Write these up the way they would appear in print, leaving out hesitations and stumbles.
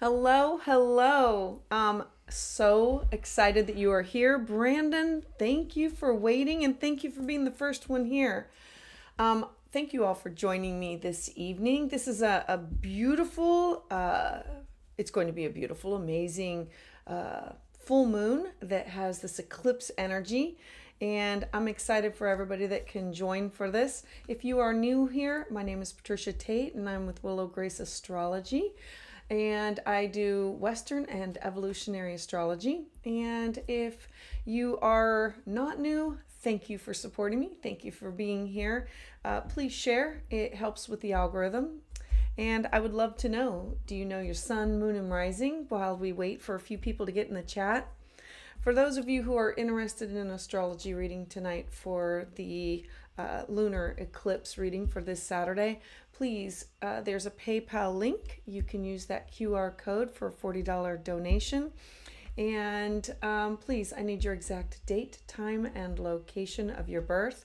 Hello, hello. So excited that you are here. Brandon, thank you for waiting and thank you for being the first one here. Thank you all for joining me this evening. This is a beautiful, it's going to be a beautiful, amazing full moon that has this eclipse energy. And I'm excited for everybody that can join for this. If you are new here, my name is Patricia Tate and I'm with Willow Astrology, and I do Western and evolutionary astrology. And if you are not new, thank you for supporting me. Thank you for being here. Please share, it helps with the algorithm. And I would love to know, do you know your sun, moon, and rising while we wait for a few people to get in the chat? For those of you who are interested in an astrology reading tonight for the lunar eclipse reading for this Saturday, please, there's a PayPal link. You can use that QR code for a $40 donation. And please, I need your exact date, time, and location of your birth.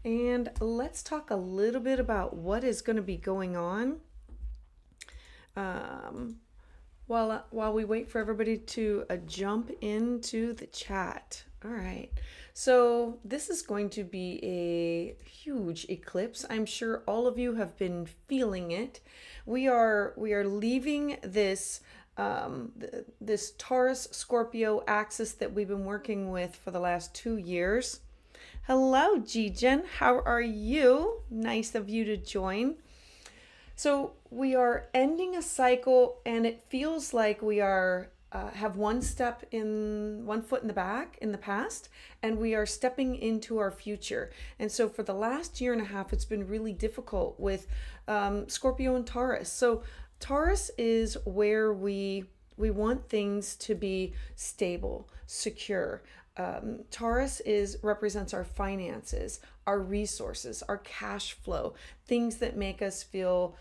And let's talk a little bit about what is going to be going on while we wait for everybody to jump into the chat. All right. So this is going to be a huge eclipse. I'm sure all of you have been feeling it. We are leaving this this Taurus-Scorpio axis that we've been working with for the last 2 years. Hello, Jijen. How are you? Nice of you to join. So we are ending a cycle, and it feels like we are have one foot in the past, and we are stepping into our future. And so for the last year and a half, it's been really difficult with Scorpio and Taurus. So Taurus is where we want things to be stable, secure. Taurus represents our finances, our resources, our cash flow, things that make us feel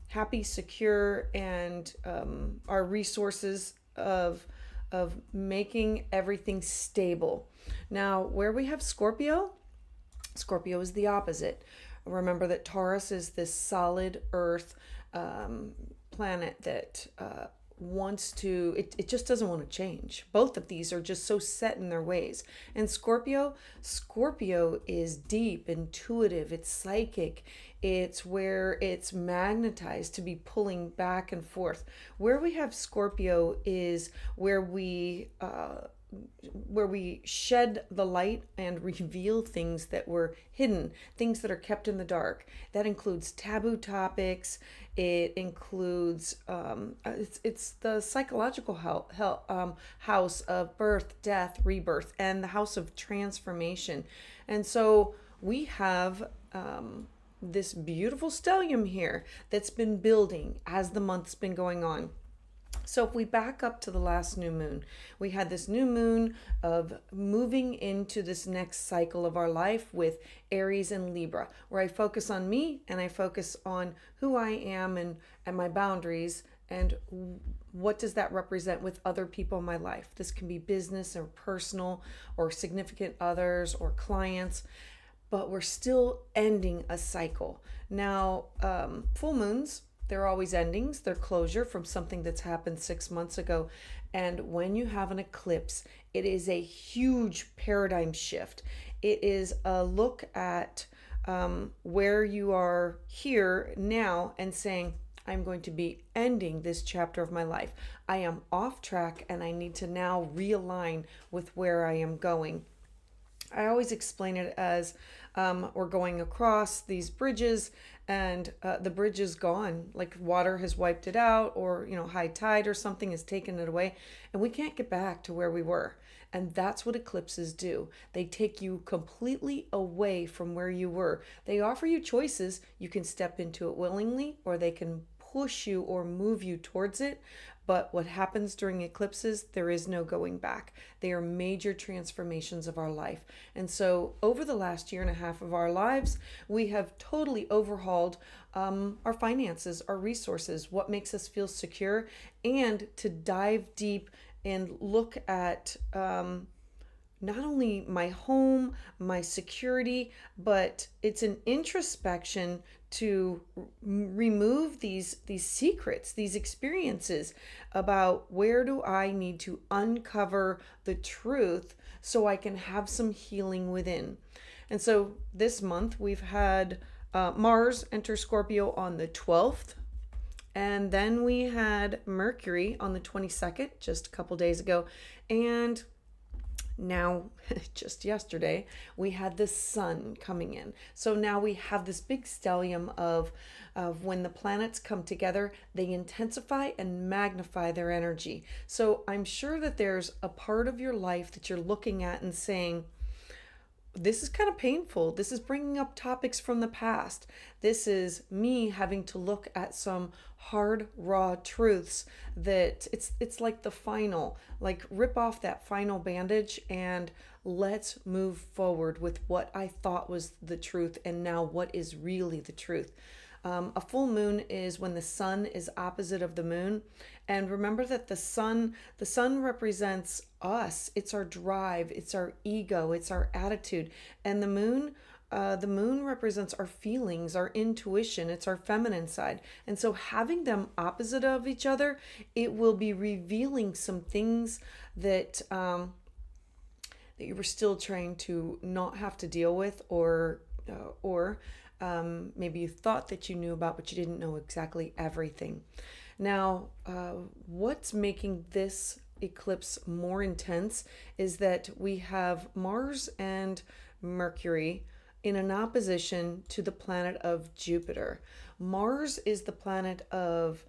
happy, secure, and our resources of making everything stable. Now, where we have Scorpio, Scorpio is the opposite. Remember that Taurus is this solid earth planet that it just doesn't want to change. Both of these are just so set in their ways. And Scorpio is deep, intuitive, it's psychic. It's where it's magnetized to be pulling back and forth. Where we have Scorpio is where we shed the light and reveal things that were hidden, things that are kept in the dark. That includes taboo topics. It includes it's the psychological house of birth, death, rebirth, and the house of transformation. And so we have this beautiful stellium here that's been building as the month's been going on. So if we back up to the last new moon, we had this new moon of moving into this next cycle of our life with Aries and Libra, where I focus on me and I focus on who I am and my boundaries and what does that represent with other people in my life. This can be business or personal or significant others or clients, but we're still ending a cycle. Now, full moons, they're always endings. They're closure from something that's happened 6 months ago. And when you have an eclipse, it is a huge paradigm shift. It is a look at where you are here now and saying, I'm going to be ending this chapter of my life. I am off track and I need to now realign with where I am going. I always explain it as we're going across these bridges and the bridge is gone, like water has wiped it out, or high tide or something has taken it away, and we can't get back to where we were. And that's what eclipses do. They take you completely away from where you were. They offer you choices. You can step into it willingly, or they can push you or move you towards it. But what happens during eclipses, there is no going back. They are major transformations of our life. And so over the last year and a half of our lives, we have totally overhauled our finances, our resources, what makes us feel secure, and to dive deep and look at not only my home, my security, but it's an introspection to remove these secrets, these experiences about where do I need to uncover the truth so I can have some healing within. And so this month we've had Mars enter Scorpio on the 12th. And then we had Mercury on the 22nd, just a couple days ago. And now, just yesterday, we had the sun coming in. So now we have this big stellium of when the planets come together, they intensify and magnify their energy. So I'm sure that there's a part of your life that you're looking at and saying, this is kind of painful. This is bringing up topics from the past. This is me having to look at some hard, raw truths that it's like the final, like rip off that final bandage and let's move forward with what I thought was the truth and now what is really the truth. A full moon is when the sun is opposite of the moon. And remember that the sun represents us. It's our drive, it's our ego, it's our attitude. And the moon represents our feelings, our intuition, it's our feminine side. And so having them opposite of each other, it will be revealing some things that that you were still trying to not have to deal with, or maybe you thought that you knew about, but you didn't know exactly everything. Now, what's making this eclipse more intense is that we have Mars and Mercury in an opposition to the planet of Jupiter. Mars is the planet of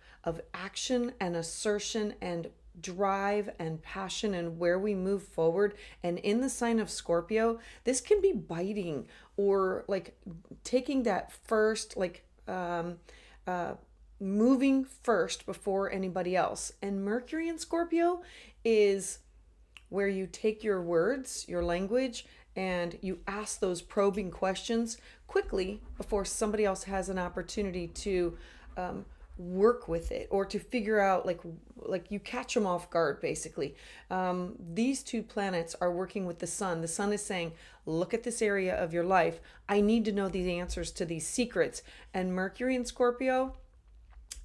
action and assertion and drive and passion and where we move forward. And in the sign of Scorpio, this can be biting or like taking that first, moving first before anybody else. And Mercury in Scorpio is where you take your words, your language, and you ask those probing questions quickly before somebody else has an opportunity to work with it or to figure out, like you catch them off guard basically. These two planets are working with the sun. The sun is saying, look at this area of your life. I need to know the answers to these secrets. And Mercury in Scorpio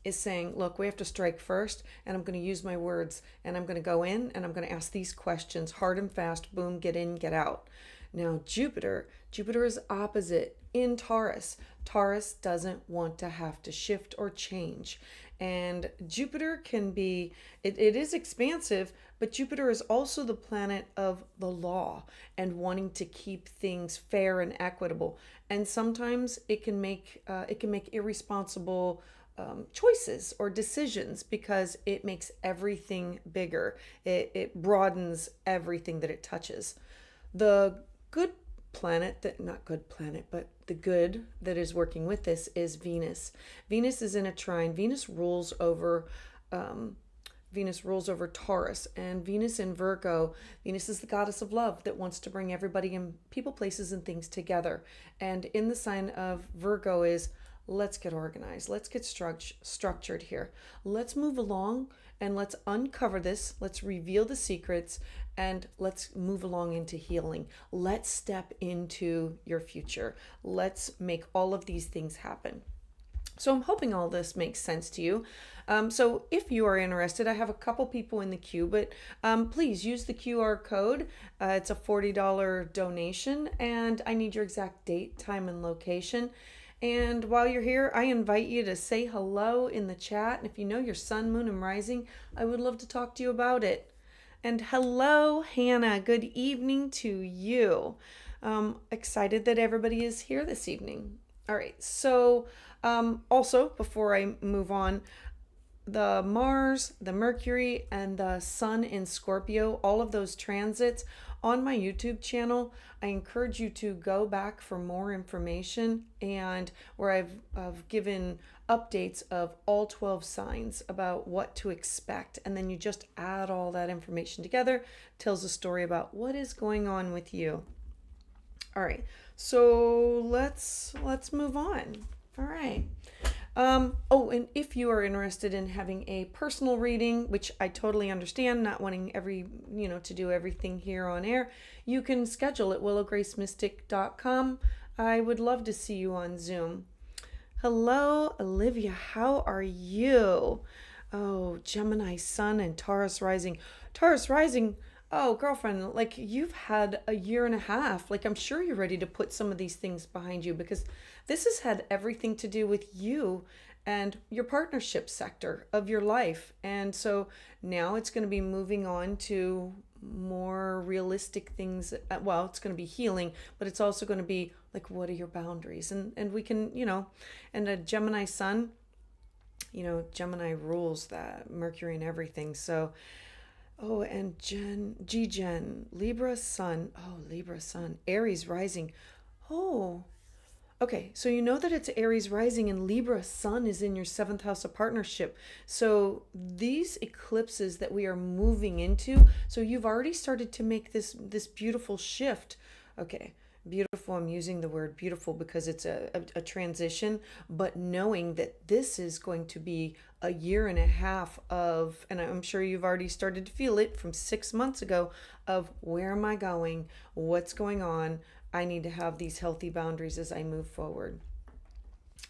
is saying, look, we have to strike first, and I'm going to use my words, and I'm going to go in and I'm going to ask these questions hard and fast. Boom, get in, get out. Now Jupiter is opposite in Taurus. Taurus doesn't want to have to shift or change. And Jupiter can be, it is expansive, but Jupiter is also the planet of the law and wanting to keep things fair and equitable. And sometimes it can make irresponsible choices or decisions because it makes everything bigger. It broadens everything that it touches. The good planet, but the good that is working with this is Venus. Venus is in a trine. Venus rules over Taurus, and Venus in Virgo. Venus is the goddess of love that wants to bring everybody and people, places, and things together. And in the sign of Virgo is, let's get organized. Let's get structured here. Let's move along and let's uncover this. Let's reveal the secrets and let's move along into healing. Let's step into your future. Let's make all of these things happen. So I'm hoping all this makes sense to you. So if you are interested, I have a couple people in the queue, but please use the QR code. It's a $40 donation, and I need your exact date, time, and location. And while you're here, I invite you to say hello in the chat. And if you know your sun, moon, and rising, I would love to talk to you about it. And hello, Hannah. Good evening to you. Excited that everybody is here this evening. All right. So also, before I move on, the Mars, the Mercury, and the Sun in Scorpio, all of those transits on my YouTube channel. I encourage you to go back for more information, and where I've given updates of all 12 signs about what to expect, and then you just add all that information together. Tells a story about what is going on with you. All right, so let's move on. All right. Oh, and if you are interested in having a personal reading, which I totally understand, not wanting to do everything here on air, you can schedule at willowgracemystic.com. I would love to see you on Zoom. Hello, Olivia. How are you? Oh, Gemini Sun and Taurus Rising. Taurus Rising. Oh, girlfriend, like you've had a year and a half. Like I'm sure you're ready to put some of these things behind you because this has had everything to do with you and your partnership sector of your life. And so now it's going to be moving on to more realistic things. Well, it's going to be healing, but it's also going to be like, what are your boundaries? And we can, and a Gemini Sun, Gemini rules that Mercury and everything. So, oh, and Jen, Libra Sun. Oh, Libra Sun. Aries rising. Oh, okay. So you know that it's Aries rising and Libra Sun is in your seventh house of partnership. So these eclipses that we are moving into, so you've already started to make this beautiful shift. Okay. Beautiful. I'm using the word beautiful because it's a transition, but knowing that this is going to be a year and a half of, and I'm sure you've already started to feel it from 6 months ago, of where am I going? What's going on? I need to have these healthy boundaries as I move forward.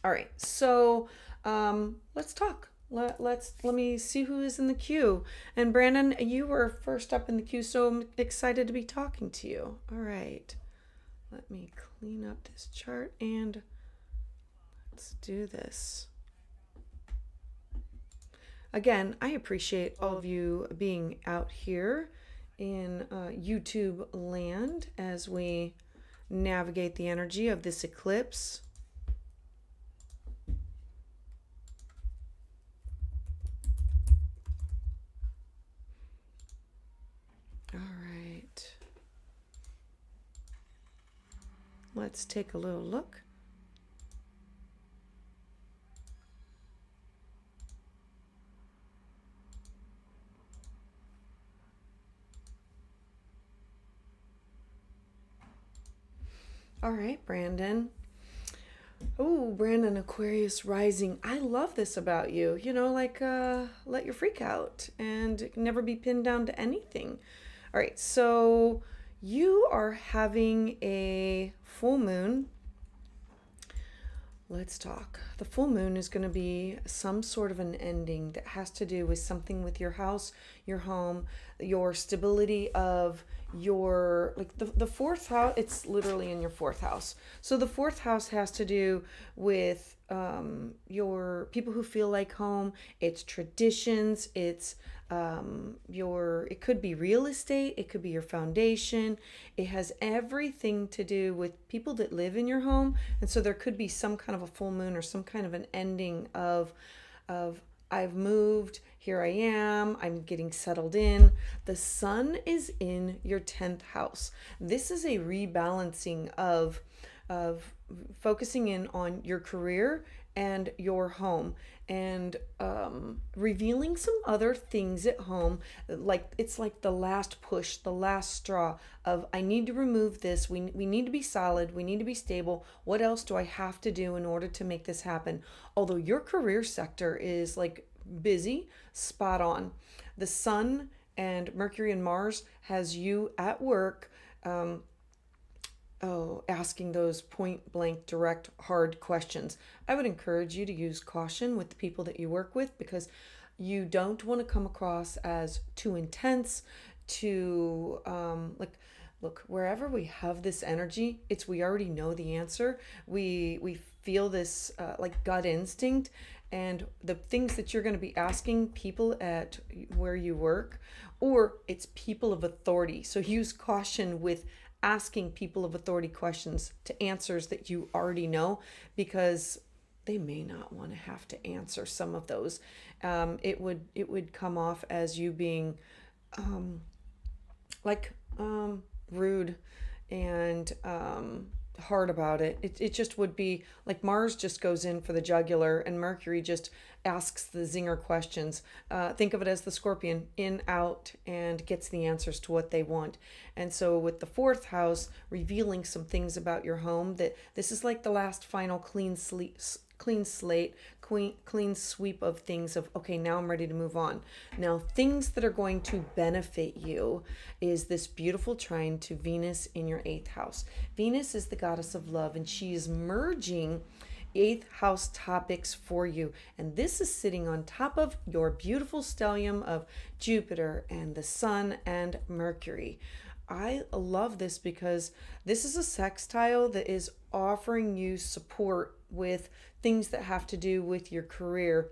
All right. So let's talk. Let me see who is in the queue. And Brandon, you were first up in the queue, so I'm excited to be talking to you. All right. Let me clean up this chart and let's do this. Again, I appreciate all of you being out here in YouTube land as we navigate the energy of this eclipse. All right. Let's take a little look. All right, Brandon. Oh, Brandon, Aquarius rising. I love this about you. Let your freak out and never be pinned down to anything. All right, so you are having a full moon. Let's talk. The full moon is going to be some sort of an ending that has to do with something with your house, your home, your stability of your, like the fourth house. It's literally in your fourth house. So the fourth house has to do with your people who feel like home. It's traditions. It's it could be real estate, it could be your foundation. It has everything to do with people that live in your home. And so there could be some kind of a full moon or some kind of an ending of I've moved, here I am, I'm getting settled in. The sun is in your 10th house. This is a rebalancing of focusing in on your career and your home, and revealing some other things at home. Like it's like the last push, the last straw of I need to remove this. We need to be solid. We need to be stable. What else do I have to do in order to make this happen? Although your career sector is like busy, spot on. The sun and Mercury and Mars has you at work. Asking those point blank, direct, hard questions. I would encourage you to use caution with the people that you work with because you don't want to come across as too intense, too look, wherever we have this energy, we already know the answer. We feel this like gut instinct, and the things that you're going to be asking people at where you work, or it's people of authority. So use caution with asking people of authority questions to answers that you already know, because they may not want to have to answer some of those. It would come off as you being rude and hard about it. It just would be like Mars just goes in for the jugular and Mercury just asks the zinger questions. Think of it as the scorpion, in, out, and gets the answers to what they want. And so with the fourth house revealing some things about your home, that this is like the last final clean clean slate, clean sweep of things of, okay, now I'm ready to move on. Now, things that are going to benefit you is this beautiful trine to Venus in your 8th house. Venus is the goddess of love, and she is merging 8th house topics for you. And this is sitting on top of your beautiful stellium of Jupiter and the Sun and Mercury. I love this because this is a sextile that is offering you support with things that have to do with your career.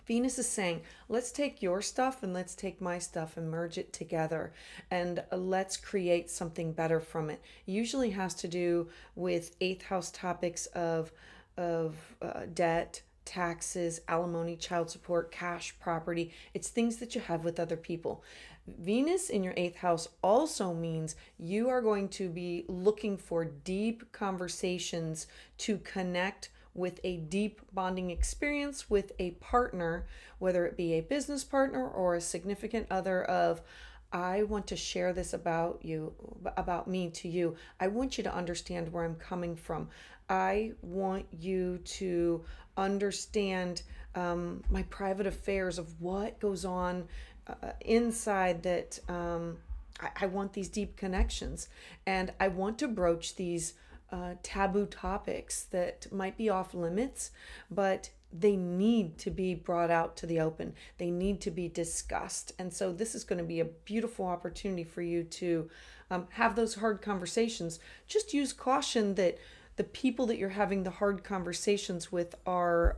Venus is saying, let's take your stuff and let's take my stuff and merge it together, and let's create something better from it. Usually has to do with 8th house topics of debt, taxes, alimony, child support, cash, property. It's things that you have with other people. Venus in your 8th house also means you are going to be looking for deep conversations to connect with a deep bonding experience with a partner, whether it be a business partner or a significant other, of, I want to share this about you, about me to you. I want you to understand where I'm coming from. I want you to understand my private affairs of what goes on inside that. I want these deep connections, and I want to broach these taboo topics that might be off limits, but they need to be brought out to the open. They need to be discussed. And so this is going to be a beautiful opportunity for you to have those hard conversations. Just use caution that the people that you're having the hard conversations with are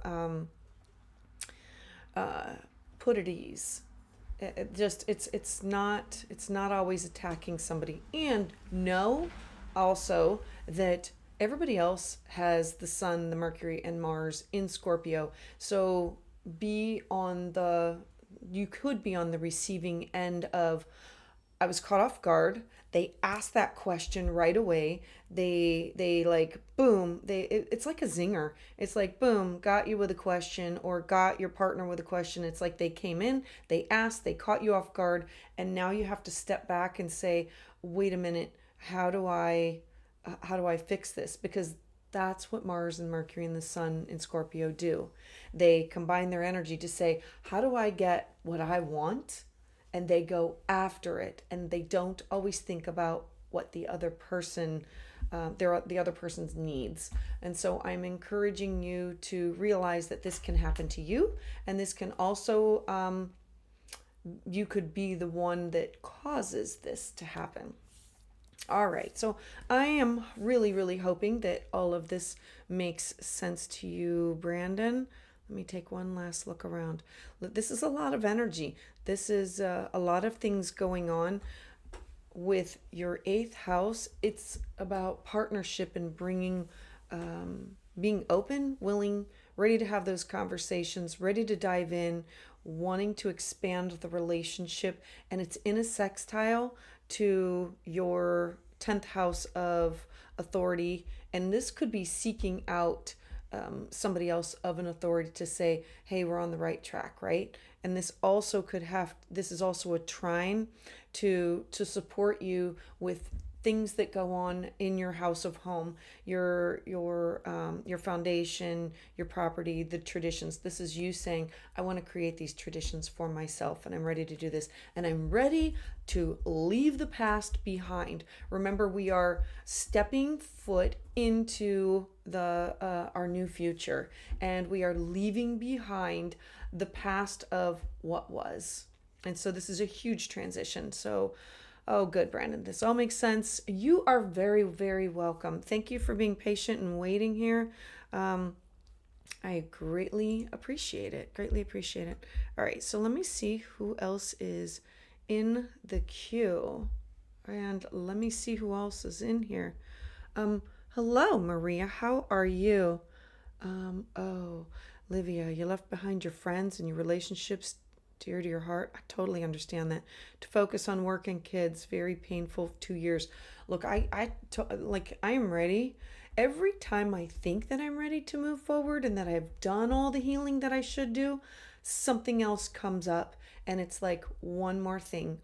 put at ease. It's not always attacking somebody. And know also that everybody else has the Sun, the Mercury, and Mars in Scorpio. So you could be on the receiving end of, I was caught off guard. They asked that question right away. They like, boom, it's like a zinger. It's like, boom, got you with a question, or got your partner with a question. It's like they came in, they asked, they caught you off guard, and now you have to step back and say, wait a minute, how do I fix this? Because that's what Mars and Mercury and the Sun in Scorpio do. They combine their energy to say, how do I get what I want? And they go after it, and they don't always think about what the other person, the other person's needs. And so I'm encouraging you to realize that this can happen to you, and this can also, you could be the one that causes this to happen. All right, so I am really, really hoping that all of this makes sense to you, Brandon. Let me take one last look around. This is a lot of energy. This is a lot of things going on with your 8th house. It's about partnership and bringing, being open, willing, ready to have those conversations, ready to dive in, wanting to expand the relationship. And it's in a sextile to your 10th house of authority. And this could be seeking out somebody else of an authority to say, hey, we're on the right track, right? And this is also a trine to support you with things that go on in your house of home, your foundation, your property, the traditions. This is you saying, I want to create these traditions for myself, and I'm ready to do this, and I'm ready to leave the past behind. Remember, we are stepping foot into our new future, and we are leaving behind the past of what was. And so this is a huge transition. So oh, good, Brandon. This all makes sense. You are very, very welcome. Thank you for being patient and waiting here. I greatly appreciate it. Greatly appreciate it. All right, so let me see who else is in the queue. And let me see who else is in here. Hello, Maria. How are you? Oh, Livia, you left behind your friends and your relationships dear to your heart. I totally understand that. To focus on work and kids, very painful 2 years. Look, I am ready. Every time I think that I'm ready to move forward and that I've done all the healing that I should do, something else comes up, and it's like one more thing.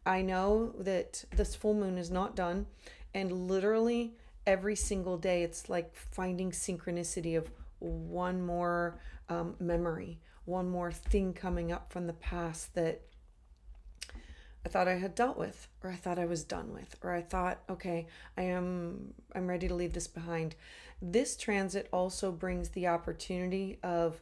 I know that this full moon is not done, and literally every single day, it's like finding synchronicity of one more memory, one more thing coming up from the past that I thought I had dealt with, or I thought I was done with, or I thought, okay, I'm ready to leave this behind. This transit also brings the opportunity of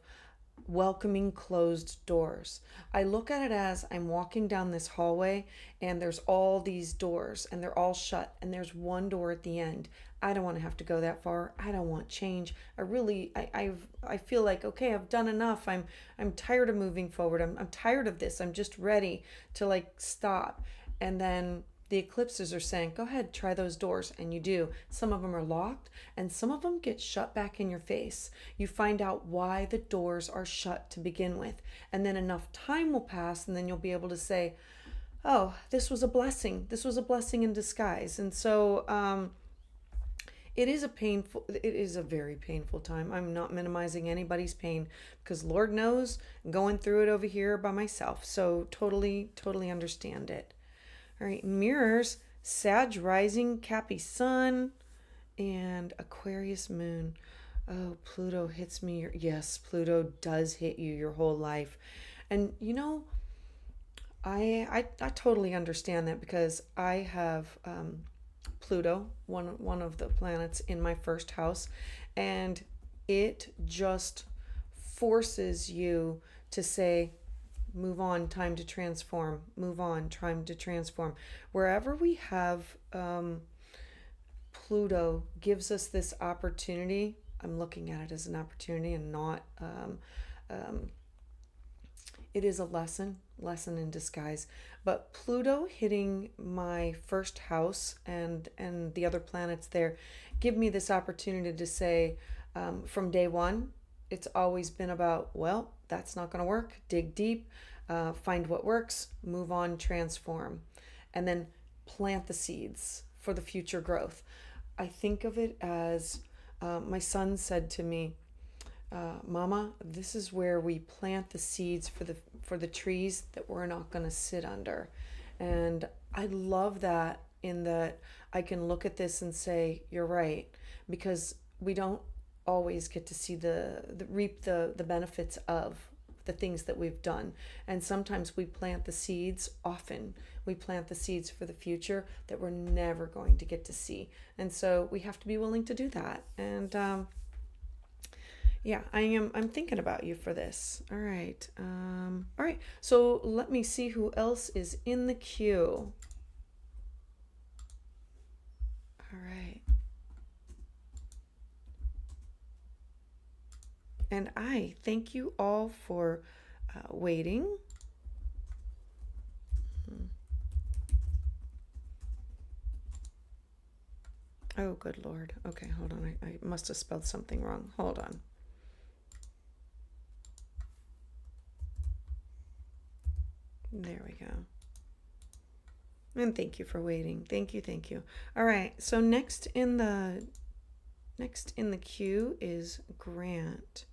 welcoming closed doors. I look at it as I'm walking down this hallway and there's all these doors and they're all shut and there's one door at the end. I don't want to have to go that far. I don't want change. I feel like, okay, I've done enough. I'm tired of moving forward. I'm tired of this. I'm just ready to like stop. And then the eclipses are saying, go ahead, try those doors. And you do. Some of them are locked and some of them get shut back in your face. You find out why the doors are shut to begin with. And then enough time will pass and then you'll be able to say, oh, this was a blessing. This was a blessing in disguise. And so, it is a very painful time. I'm not minimizing anybody's pain because Lord knows I'm going through it over here by myself. So totally understand it. All right, mirrors, Sag rising, Cappy sun, and Aquarius moon. Oh, Pluto hits me. Yes, Pluto does hit you your whole life. And you know, I totally understand that because I have Pluto, one of the planets in my first house, and it just forces you to say, move on, time to transform, move on, time to transform. Wherever we have Pluto gives us this opportunity. I'm looking at it as an opportunity and not it is a lesson in disguise. But Pluto hitting my first house and the other planets there give me this opportunity to say, from day one, it's always been about, well, that's not going to work. Dig deep, find what works, move on, transform, and then plant the seeds for the future growth. I think of it as my son said to me, Mama, this is where we plant the seeds for the trees that we're not going to sit under. And I love that, in that I can look at this and say, you're right, because we don't always get to see reap the benefits of the things that we've done. And sometimes we plant the seeds, often we plant the seeds for the future that we're never going to get to see. And so we have to be willing to do that. And yeah, I'm thinking about you for this. All right. All right. So let me see who else is in the queue. All right. And I thank you all for waiting. Oh, good Lord. Okay, hold on. I must have spelled something wrong. Hold on. There we go. And thank you for waiting. Thank you. All right. So next in the queue is Grant.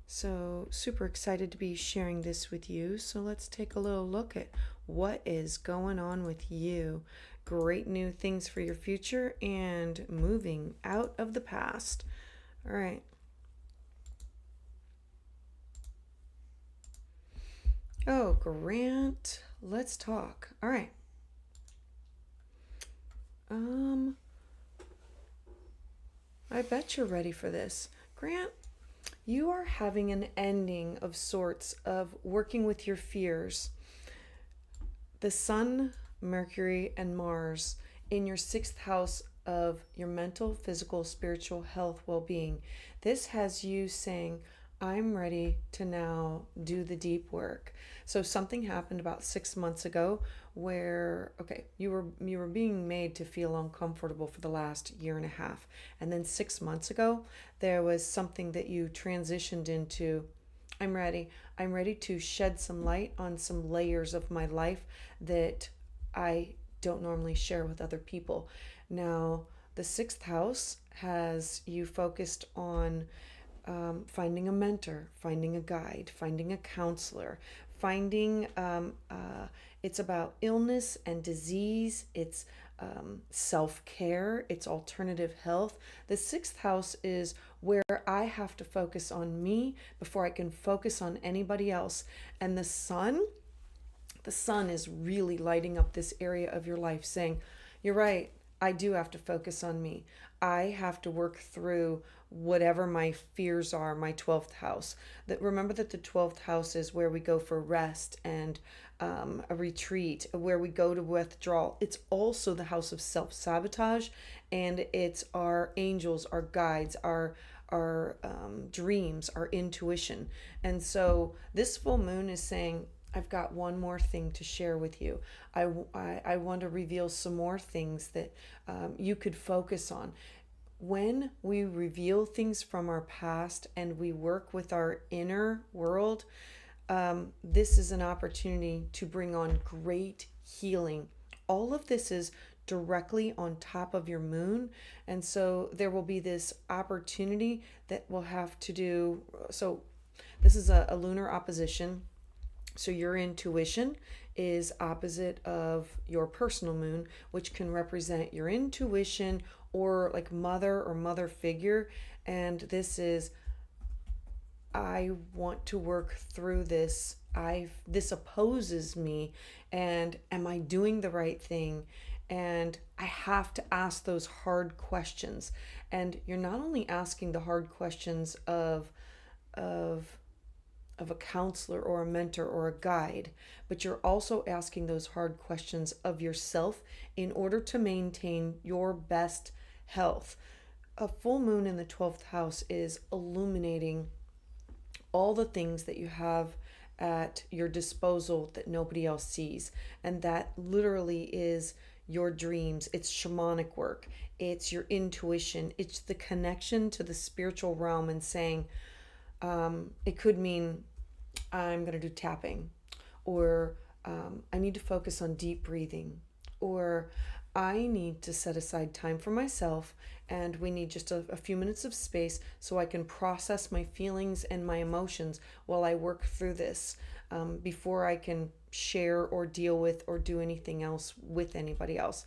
So super excited to be sharing this with you. So let's take a little look at what is going on with you. Great new things for your future and moving out of the past. All right. Oh, Grant, let's talk. All right. I bet you're ready for this. Grant, you are having an ending of sorts of working with your fears. The Sun, Mercury, and Mars in your 6th house of your mental, physical, spiritual health, well-being. This has you saying, I'm ready to now do the deep work. So something happened about 6 months ago where, okay, you were being made to feel uncomfortable for the last year and a half. And then 6 months ago, there was something that you transitioned into. I'm ready. I'm ready to shed some light on some layers of my life that I don't normally share with other people. Now, the 6th house has you focused on finding a mentor, finding a guide, finding a counselor, finding it's about illness and disease. It's self-care, it's alternative health. The sixth house is where I have to focus on me before I can focus on anybody else. And the sun is really lighting up this area of your life, saying, you're right, I do have to focus on me. I have to work through whatever my fears are, my 12th house. That remember that the 12th house is where we go for rest and a retreat, where we go to withdrawal. It's also the house of self-sabotage, and it's our angels, our guides, our dreams, our intuition. And so this full moon is saying, I've got one more thing to share with you. I want to reveal some more things that you could focus on. When we reveal things from our past and we work with our inner world, this is an opportunity to bring on great healing. All of this is directly on top of your moon. And so there will be this opportunity that will have to do. So this is a lunar opposition. So your intuition is opposite of your personal moon, which can represent your intuition or like mother or mother figure. And this is, I want to work through this. This opposes me, and am I doing the right thing? And I have to ask those hard questions. And you're not only asking the hard questions of a counselor or a mentor or a guide, but you're also asking those hard questions of yourself in order to maintain your best health. A full moon in the 12th house is illuminating all the things that you have at your disposal that nobody else sees. And that literally is your dreams. It's shamanic work. It's your intuition. It's the connection to the spiritual realm and saying, it could mean I'm going to do tapping, or I need to focus on deep breathing, or I need to set aside time for myself and we need just a few minutes of space so I can process my feelings and my emotions while I work through this before I can share or deal with or do anything else with anybody else.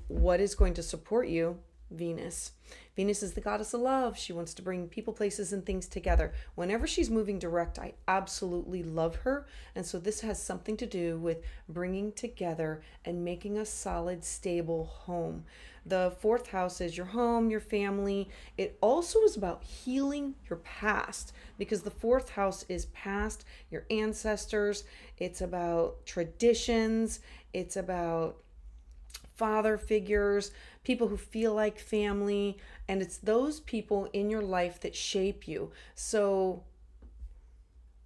What is going to support you? Venus. Venus is the goddess of love. She wants to bring people, places, and things together. Whenever she's moving direct, I absolutely love her. And so this has something to do with bringing together and making a solid, stable home. The fourth house is your home, your family. It also is about healing your past, because the fourth house is past, your ancestors. It's about traditions. It's about father figures, people who feel like family, and it's those people in your life that shape you. So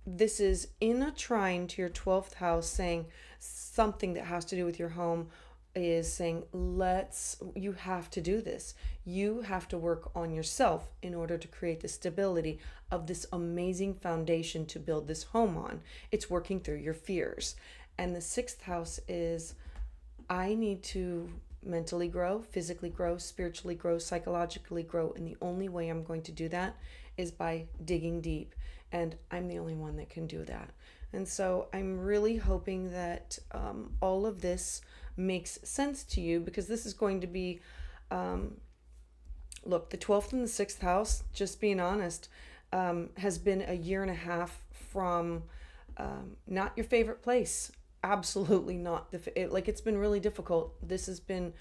this is in a trine to your 12th house, saying something that has to do with your home is saying, you have to do this. You have to work on yourself in order to create the stability of this amazing foundation to build this home on. It's working through your fears. And the 6th house is, I need to mentally grow, physically grow, spiritually grow, psychologically grow. And the only way I'm going to do that is by digging deep. And I'm the only one that can do that. And so I'm really hoping that all of this makes sense to you, because this is going to be, look, the 12th and the 6th house, just being honest, has been a year and a half from not your favorite place. Absolutely not. It's been really difficult. This has been,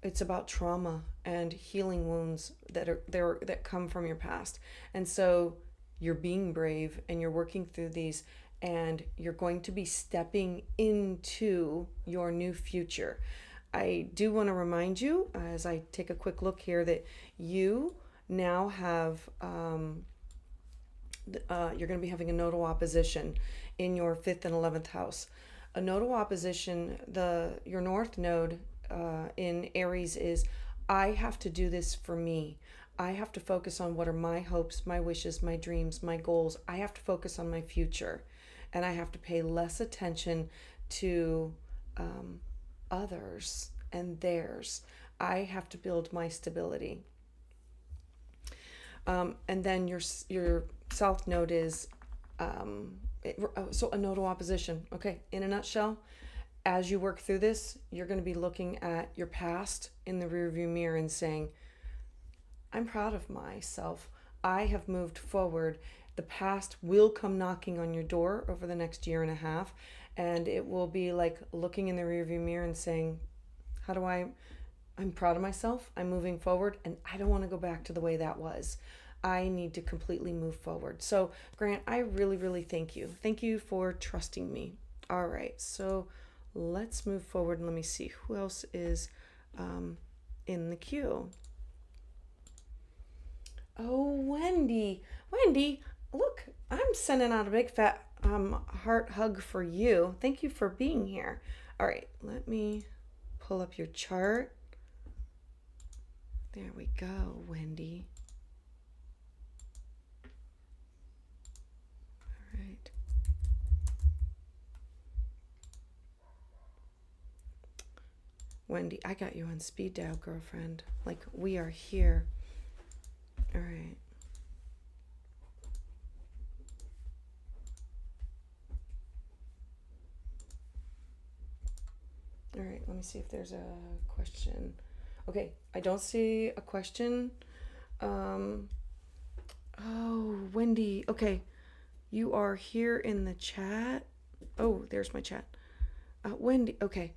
it's about trauma and healing wounds that come from your past. And so you're being brave and you're working through these, and you're going to be stepping into your new future. I do want to remind you, as I take a quick look here, that you now have, you're going to be having a nodal opposition in your 5th and 11th house. A nodal opposition, your north node in Aries is, I have to do this for me. I have to focus on what are my hopes, my wishes, my dreams, my goals. I have to focus on my future. And I have to pay less attention to others and theirs. I have to build my stability. And then your south node is, so a nodal opposition. Okay, in a nutshell, as you work through this, you're going to be looking at your past in the rearview mirror and saying, I'm proud of myself. I have moved forward. The past will come knocking on your door over the next year and a half, and it will be like looking in the rearview mirror and saying, I'm proud of myself. I'm moving forward, and I don't want to go back to the way that was. I need to completely move forward. So, Grant, I really, really thank you. Thank you for trusting me. All right, so let's move forward and let me see who else is in the queue. Oh, Wendy. Wendy, look, I'm sending out a big fat heart hug for you. Thank you for being here. All right, let me pull up your chart. There we go, Wendy. All right. Wendy, I got you on speed dial, girlfriend. Like, we are here. All right. All right, let me see if there's a question. Okay, I don't see a question. Oh, Wendy. Okay, you are here in the chat. Oh, there's my chat. Wendy, okay.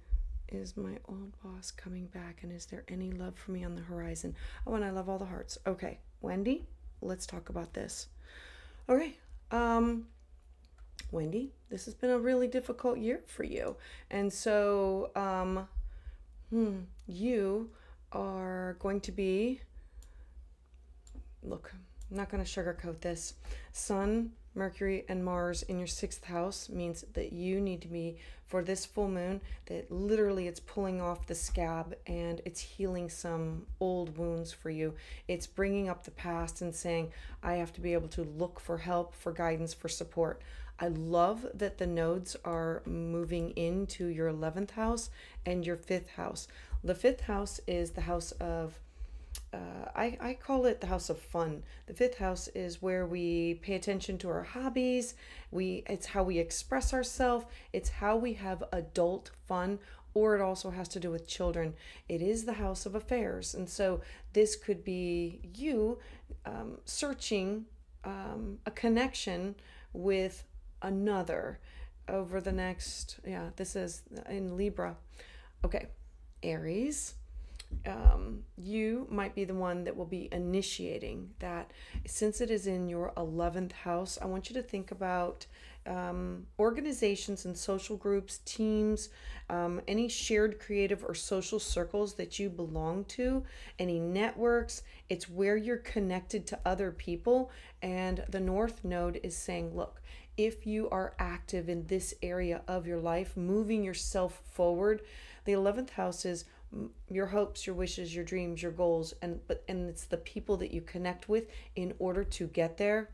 Is my old boss coming back, and is there any love for me on the horizon? Oh, and I love all the hearts. Okay, Wendy, let's talk about this. All right. Wendy, this has been a really difficult year for you. And so you are going to be, look, I'm not going to sugarcoat this. Sun, Mercury, and Mars in your 6th house means that you need to be, for this full moon, that literally it's pulling off the scab and it's healing some old wounds for you. It's bringing up the past and saying, I have to be able to look for help, for guidance, for support. I love that the nodes are moving into your 11th house and your 5th house. The 5th house is the house of I call it the house of fun. The 5th house is where we pay attention to our hobbies. It's how we express ourselves. It's how we have adult fun, or it also has to do with children. It is the house of affairs. And so this could be you searching a connection with another over the next, this is in Libra. Okay, Aries. You might be the one that will be initiating that. Since it is in your 11th house, I want you to think about organizations and social groups, teams, any shared creative or social circles that you belong to, any networks. It's where you're connected to other people. And the North Node is saying, look, if you are active in this area of your life, moving yourself forward, the 11th house is your hopes, your wishes, your dreams, your goals, and it's the people that you connect with in order to get there.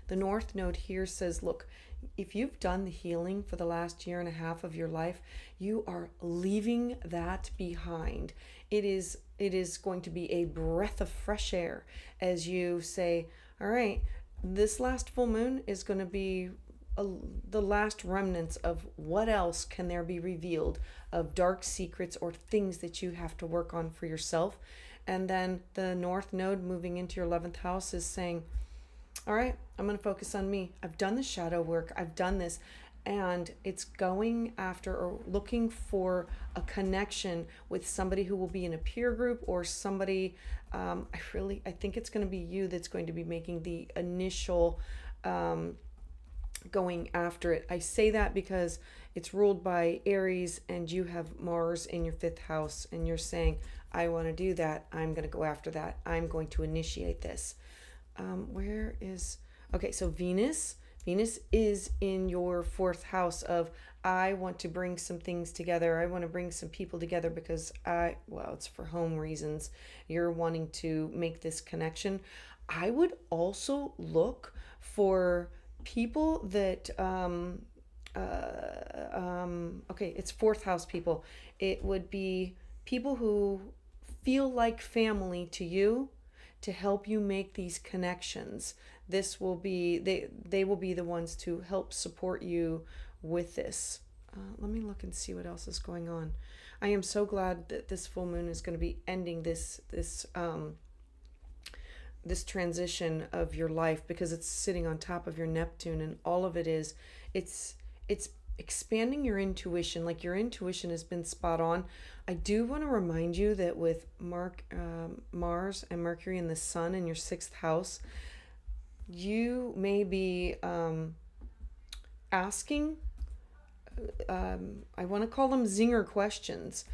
The North Node here says, look, if you've done the healing for the last year and a half of your life, you are leaving that behind. It is going to be a breath of fresh air as you say, all right, this last full moon is going to be the last remnants of what else can there be revealed of dark secrets or things that you have to work on for yourself. And then the North Node moving into your 11th house is saying, all right, I'm going to focus on me. I've done the shadow work. I've done this. And it's going after or looking for a connection with somebody who will be in a peer group or somebody. I think it's going to be you that's going to be making the initial going after it. I say that because it's ruled by Aries and you have Mars in your 5th house and you're saying, I want to do that. I'm going to go after that. I'm going to initiate this. So Venus is in your 4th house of, I want to bring some things together. I want to bring some people together because it's for home reasons. You're wanting to make this connection. I would also look for people that it's 4th house people. It would be people who feel like family to you to help you make these connections. This will be they will be the ones to help support you with this. let me look and see what else is going on. I am so glad that this full moon is going to be ending this transition of your life, because it's sitting on top of your Neptune, and all of it is, it's expanding your intuition. Like, your intuition has been spot on. I do want to remind you that with Mars and Mercury and the Sun in your 6th house, you may be asking, I want to call them zinger questions.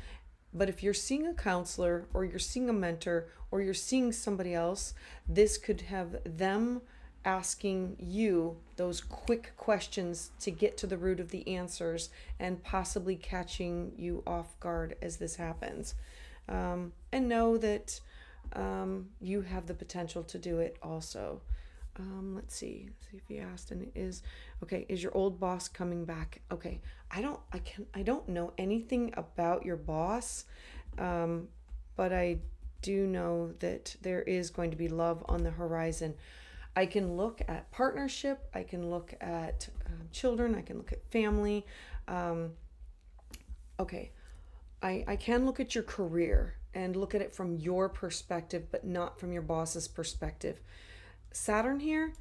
But if you're seeing a counselor, or you're seeing a mentor, or you're seeing somebody else, this could have them asking you those quick questions to get to the root of the answers, and possibly catching you off guard as this happens. And know that you have the potential to do it also. Let's see if he asked, and it is okay. Is your old boss coming back? Okay, I don't know anything about your boss, but I do know that there is going to be love on the horizon. I can look at partnership. I can look at children. I can look at family. Okay, I can look at your career and look at it from your perspective, but not from your boss's perspective. Saturn here,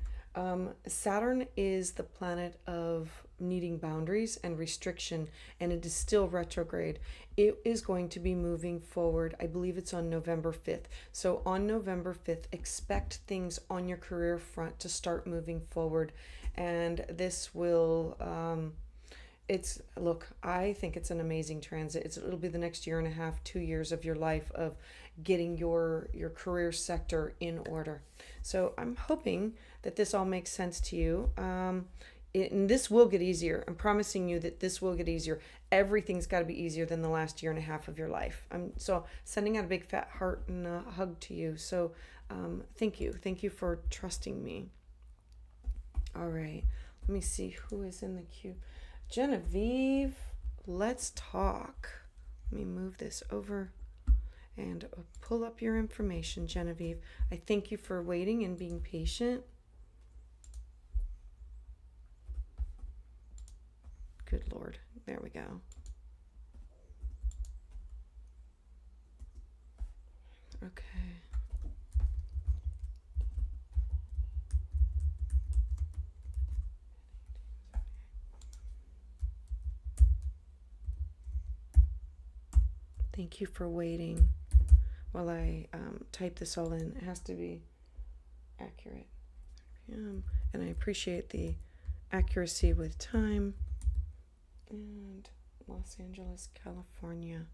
Saturn is the planet of needing boundaries and restriction, and it is still retrograde. It is going to be moving forward. I believe it's on November 5th. So on November 5th, expect things on your career front to start moving forward. And this will, I think it's an amazing transit. It'll be the next year and a half, 2 years of your life of getting your career sector in order. So I'm hoping that this all makes sense to you. And this will get easier. I'm promising you that this will get easier. Everything's got to be easier than the last year and a half of your life. I'm so sending out a big fat heart and a hug to you. So thank you. Thank you for trusting me. All right. Let me see who is in the queue. Genevieve, let's talk. Let me move this over and pull up your information, Genevieve. I thank you for waiting and being patient. Good Lord. There we go. Okay. Thank you for waiting while I type this all in. It has to be accurate. And I appreciate the accuracy with time. And Los Angeles, California.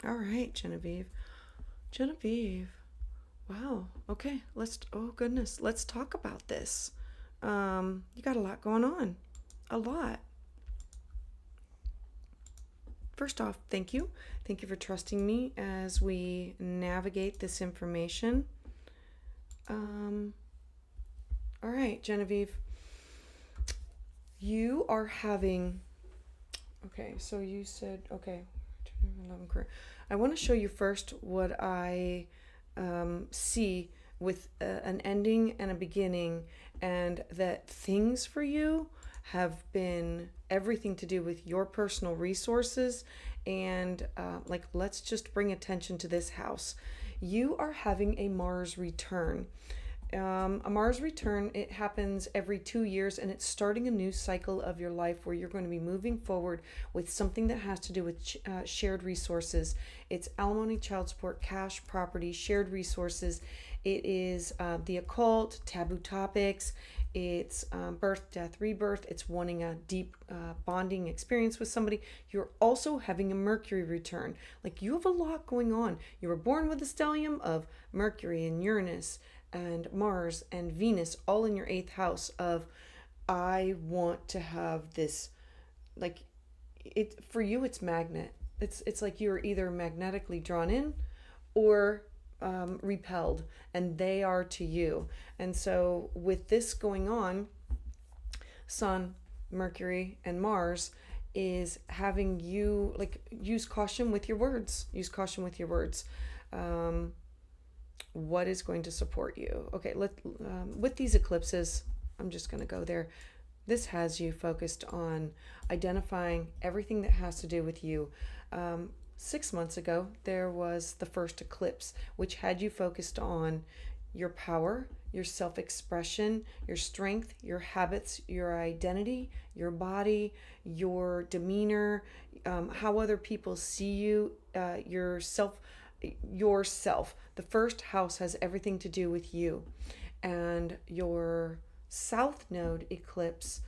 All right, Genevieve. Wow. Okay. Oh goodness. Let's talk about this. You got a lot going on. A lot. First off, thank you. Thank you for trusting me as we navigate this information. All right, Genevieve. You are having... Okay, so you said... Okay. I want to show you first what I see with an ending and a beginning, and that things for you have been everything to do with your personal resources, and let's just bring attention to this house. You are having a Mars return. A Mars return, it happens every 2 years, and it's starting a new cycle of your life where you're going to be moving forward with something that has to do with shared resources. It's alimony, child support, cash, property, shared resources. It is the occult, taboo topics. It's birth, death, rebirth. It's wanting a deep bonding experience with somebody. You're also having a Mercury return. Like, you have a lot going on. You were born with a stellium of Mercury and Uranus and Mars and Venus all in your 8th house of, I want to have this, like, it for you it's magnet. It's like you're either magnetically drawn in or repelled, and they are to you. And so with this going on, Sun, Mercury and Mars is having you like use caution with your words. Use caution with your words. Um, what is going to support you? Okay, with these eclipses, I'm just going to go there. This has you focused on identifying everything that has to do with you. 6 months ago, there was the first eclipse, which had you focused on your power, your self expression, your strength, your habits, your identity, your body, your demeanor, how other people see you, yourself. Yourself. The first house has everything to do with you. And your South Node eclipse,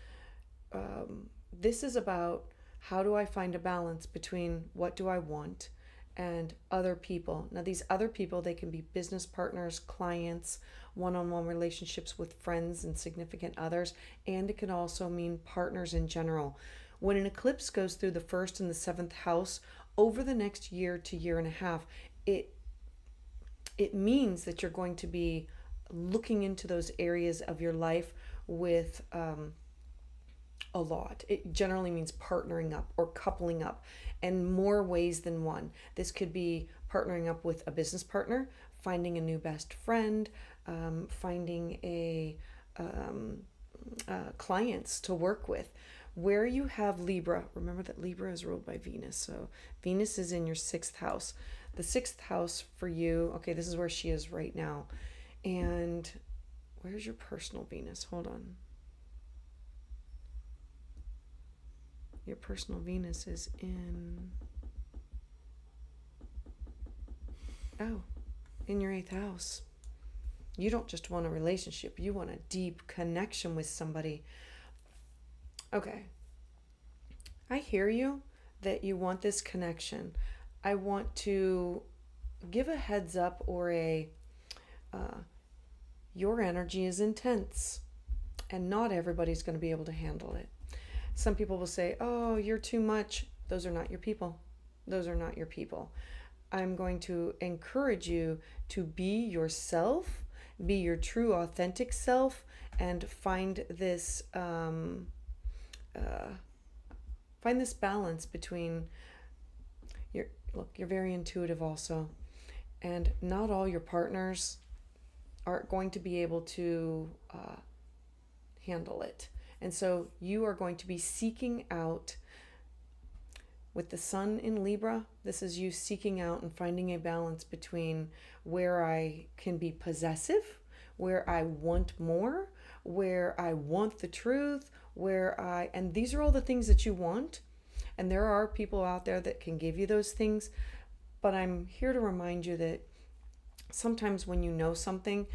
this is about how do I find a balance between what do I want and other people. Now, these other people, they can be business partners, clients, one-on-one relationships with friends and significant others, and it can also mean partners in general. When an eclipse goes through the first and the seventh house over the next year to year and a half, it means that you're going to be looking into those areas of your life with a lot. It generally means partnering up or coupling up in more ways than one. This could be partnering up with a business partner, finding a new best friend, finding clients to work with. Where you have Libra, remember that Libra is ruled by Venus. So Venus is in your sixth house. The sixth house for you, okay, this is where she is right now. And where's your personal Venus? Hold on. Your personal Venus is in your eighth house. You don't just want a relationship, you want a deep connection with somebody. Okay. I hear you that you want this connection. I want to give a heads up or your energy is intense and not everybody's going to be able to handle it. Some people will say, oh, you're too much. Those are not your people. Those are not your people. I'm going to encourage you to be yourself, be your true, authentic self, and find this balance between you're very intuitive also, and not all your partners are going to be able to handle it. And so you are going to be seeking out, with the sun in Libra, this is you seeking out and finding a balance between where I can be possessive, where I want more, where I want the truth, and these are all the things that you want. And there are people out there that can give you those things. But I'm here to remind you that sometimes when you know something,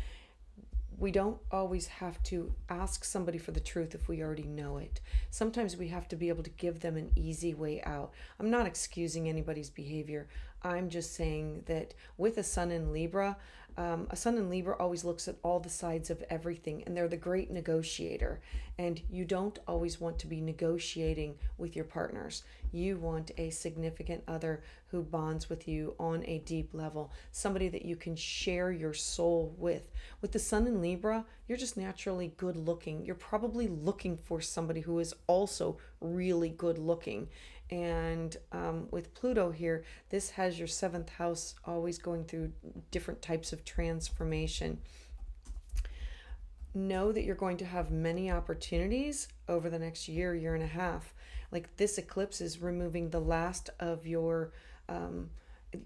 we don't always have to ask somebody for the truth if we already know it. Sometimes we have to be able to give them an easy way out. I'm not excusing anybody's behavior. I'm just saying that with a sun in Libra, always looks at all the sides of everything, and they're the great negotiator. And you don't always want to be negotiating with your partners. You want a significant other who bonds with you on a deep level, somebody that you can share your soul with. With the sun in Libra, you're just naturally good looking. You're probably looking for somebody who is also really good looking. And with Pluto here, this has your seventh house always going through different types of transformation. Know that you're going to have many opportunities over the next year and a half. Like this eclipse is removing the last of your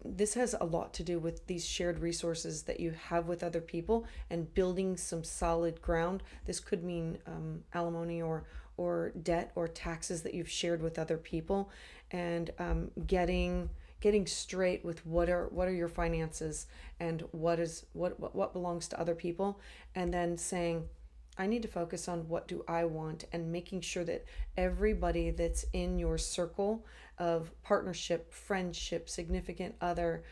this has a lot to do with these shared resources that you have with other people and building some solid ground. This could mean alimony or debt or taxes that you've shared with other people, and getting straight with what are your finances and what belongs to other people, and then saying, I need to focus on what do I want, and making sure that everybody that's in your circle of partnership, friendship, significant other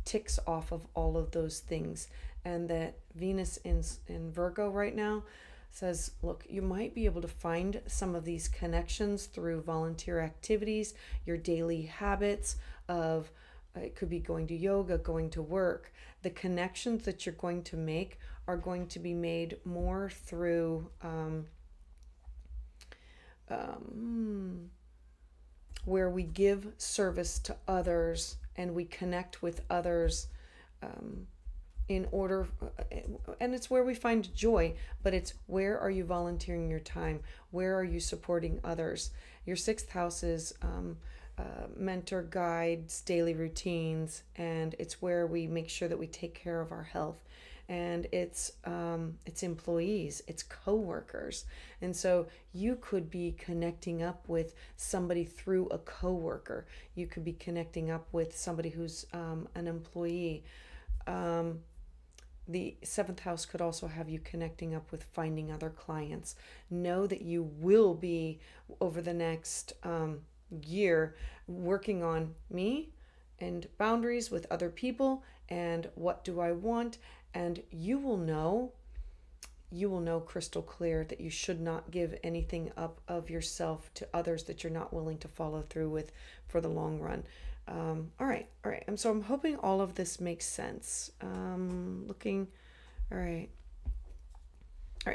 ticks off of all of those things. And that Venus in Virgo right now says, look, you might be able to find some of these connections through volunteer activities, your daily habits of, it could be going to yoga, going to work. The connections that you're going to make are going to be made more through where we give service to others and we connect with others in order, and it's where we find joy, but it's where are you volunteering your time? Where are you supporting others? Your sixth house is mentor, guides, daily routines, and it's where we make sure that we take care of our health. And it's employees, it's coworkers, and so you could be connecting up with somebody through a coworker. You could be connecting up with somebody who's an employee. The seventh house could also have you connecting up with finding other clients. Know that you will be, over the next year, working on me and boundaries with other people and what do I want. And you will know crystal clear that you should not give anything up of yourself to others that you're not willing to follow through with for the long run. All right. And so I'm hoping all of this makes sense. All right.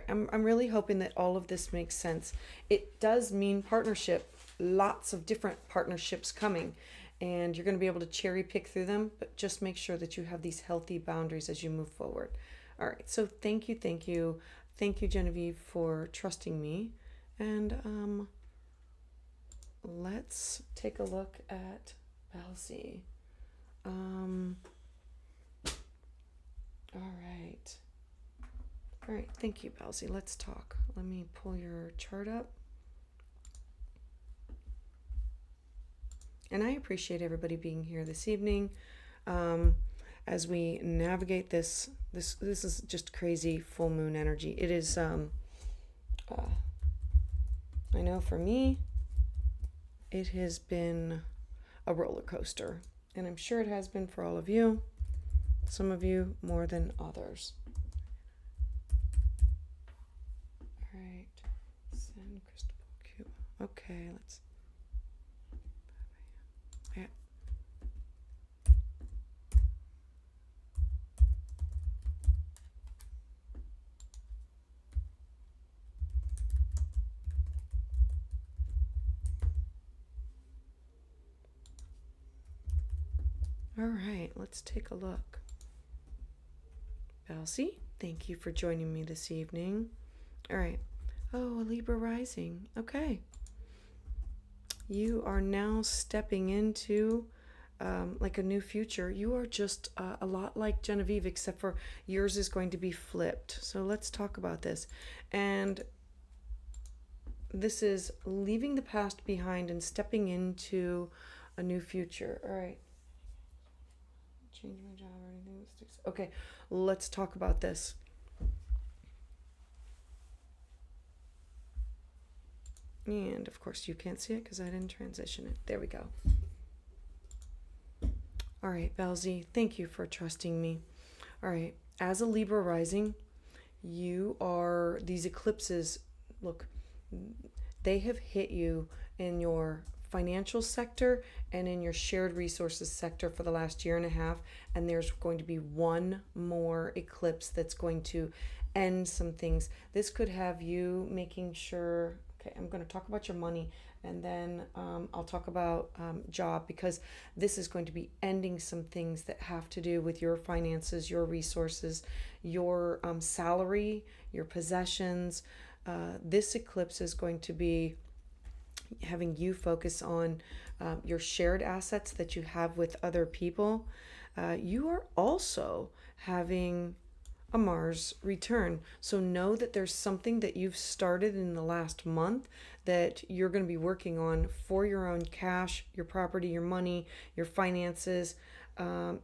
I'm really hoping that all of this makes sense. It does mean partnership, lots of different partnerships coming, and you're going to be able to cherry pick through them, but just make sure that you have these healthy boundaries as you move forward. All right. So thank you, Genevieve, for trusting me. And let's take a look at Balsi. All right. Thank you, Balsi. Let's talk. Let me pull your chart up. And I appreciate everybody being here this evening as we navigate this. This is just crazy full moon energy. It is. I know for me, it has been a roller coaster, and I'm sure it has been for all of you. Some of you more than others. All right, send crystal cube. Okay, let's. Yeah. All right, let's take a look. Balsi, thank you for joining me this evening. All right. Oh, a Libra rising. Okay. You are now stepping into like a new future. You are just a lot like Genevieve, except for yours is going to be flipped. So let's talk about this. And this is leaving the past behind and stepping into a new future. All right. Change my job or anything that sticks. Okay, let's talk about this. And of course you can't see it because I didn't transition it. There we go. All right, Balsi, thank you for trusting me. All right, as a Libra rising, you are, these eclipses, look, they have hit you in your financial sector and in your shared resources sector for the last year and a half, and there's going to be one more eclipse that's going to end some things. This could have you making sure, okay, I'm going to talk about your money, and then I'll talk about job, because this is going to be ending some things that have to do with your finances, your resources, your salary, your possessions. This eclipse is going to be having you focus on your shared assets that you have with other people. You are also having a Mars return. So know that there's something that you've started in the last month that you're going to be working on for your own cash, your property, your money, your finances.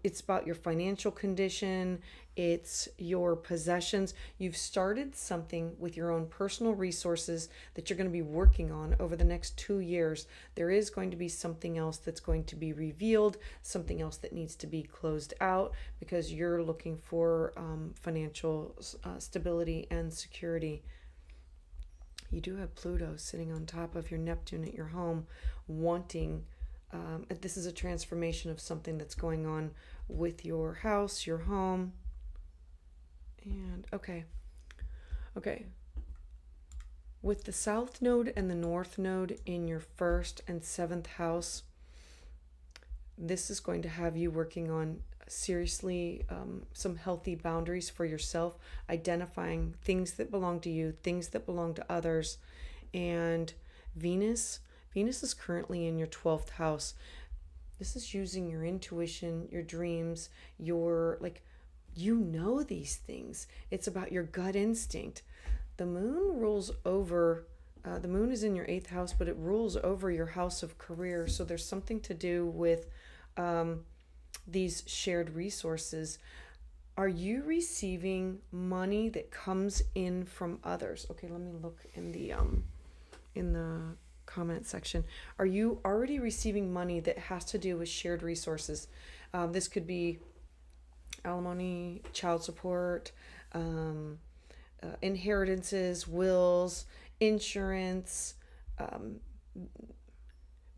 It's about your financial condition. It's your possessions. You've started something with your own personal resources that you're going to be working on over the next 2 years. There is going to be something else that's going to be revealed, something else that needs to be closed out, because you're looking for financial stability and security. You do have Pluto sitting on top of your Neptune at your home, wanting this is a transformation of something that's going on with your house, your home. And okay. With the South Node and the North Node in your first and seventh house, this is going to have you working on seriously some healthy boundaries for yourself, identifying things that belong to you, things that belong to others. And Venus is currently in your 12th house. This is using your intuition, your dreams, your these things. It's about your gut instinct. The moon rules over, the moon is in your 8th house, but it rules over your house of career. So there's something to do with these shared resources. Are you receiving money that comes in from others? Okay, let me look in the comment section. Are you already receiving money that has to do with shared resources? This could be alimony, child support, inheritances, wills, insurance,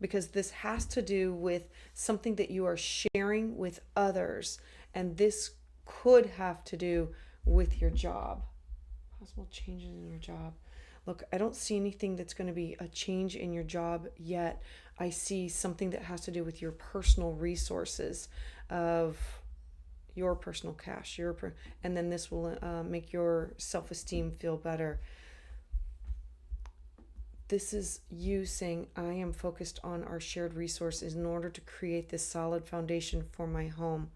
because this has to do with something that you are sharing with others, and this could have to do with your job. Possible changes in your job. Look, I don't see anything that's going to be a change in your job yet. I see something that has to do with your personal resources, of your personal cash, and then this will make your self-esteem feel better. This is you saying, I am focused on our shared resources in order to create this solid foundation for my home.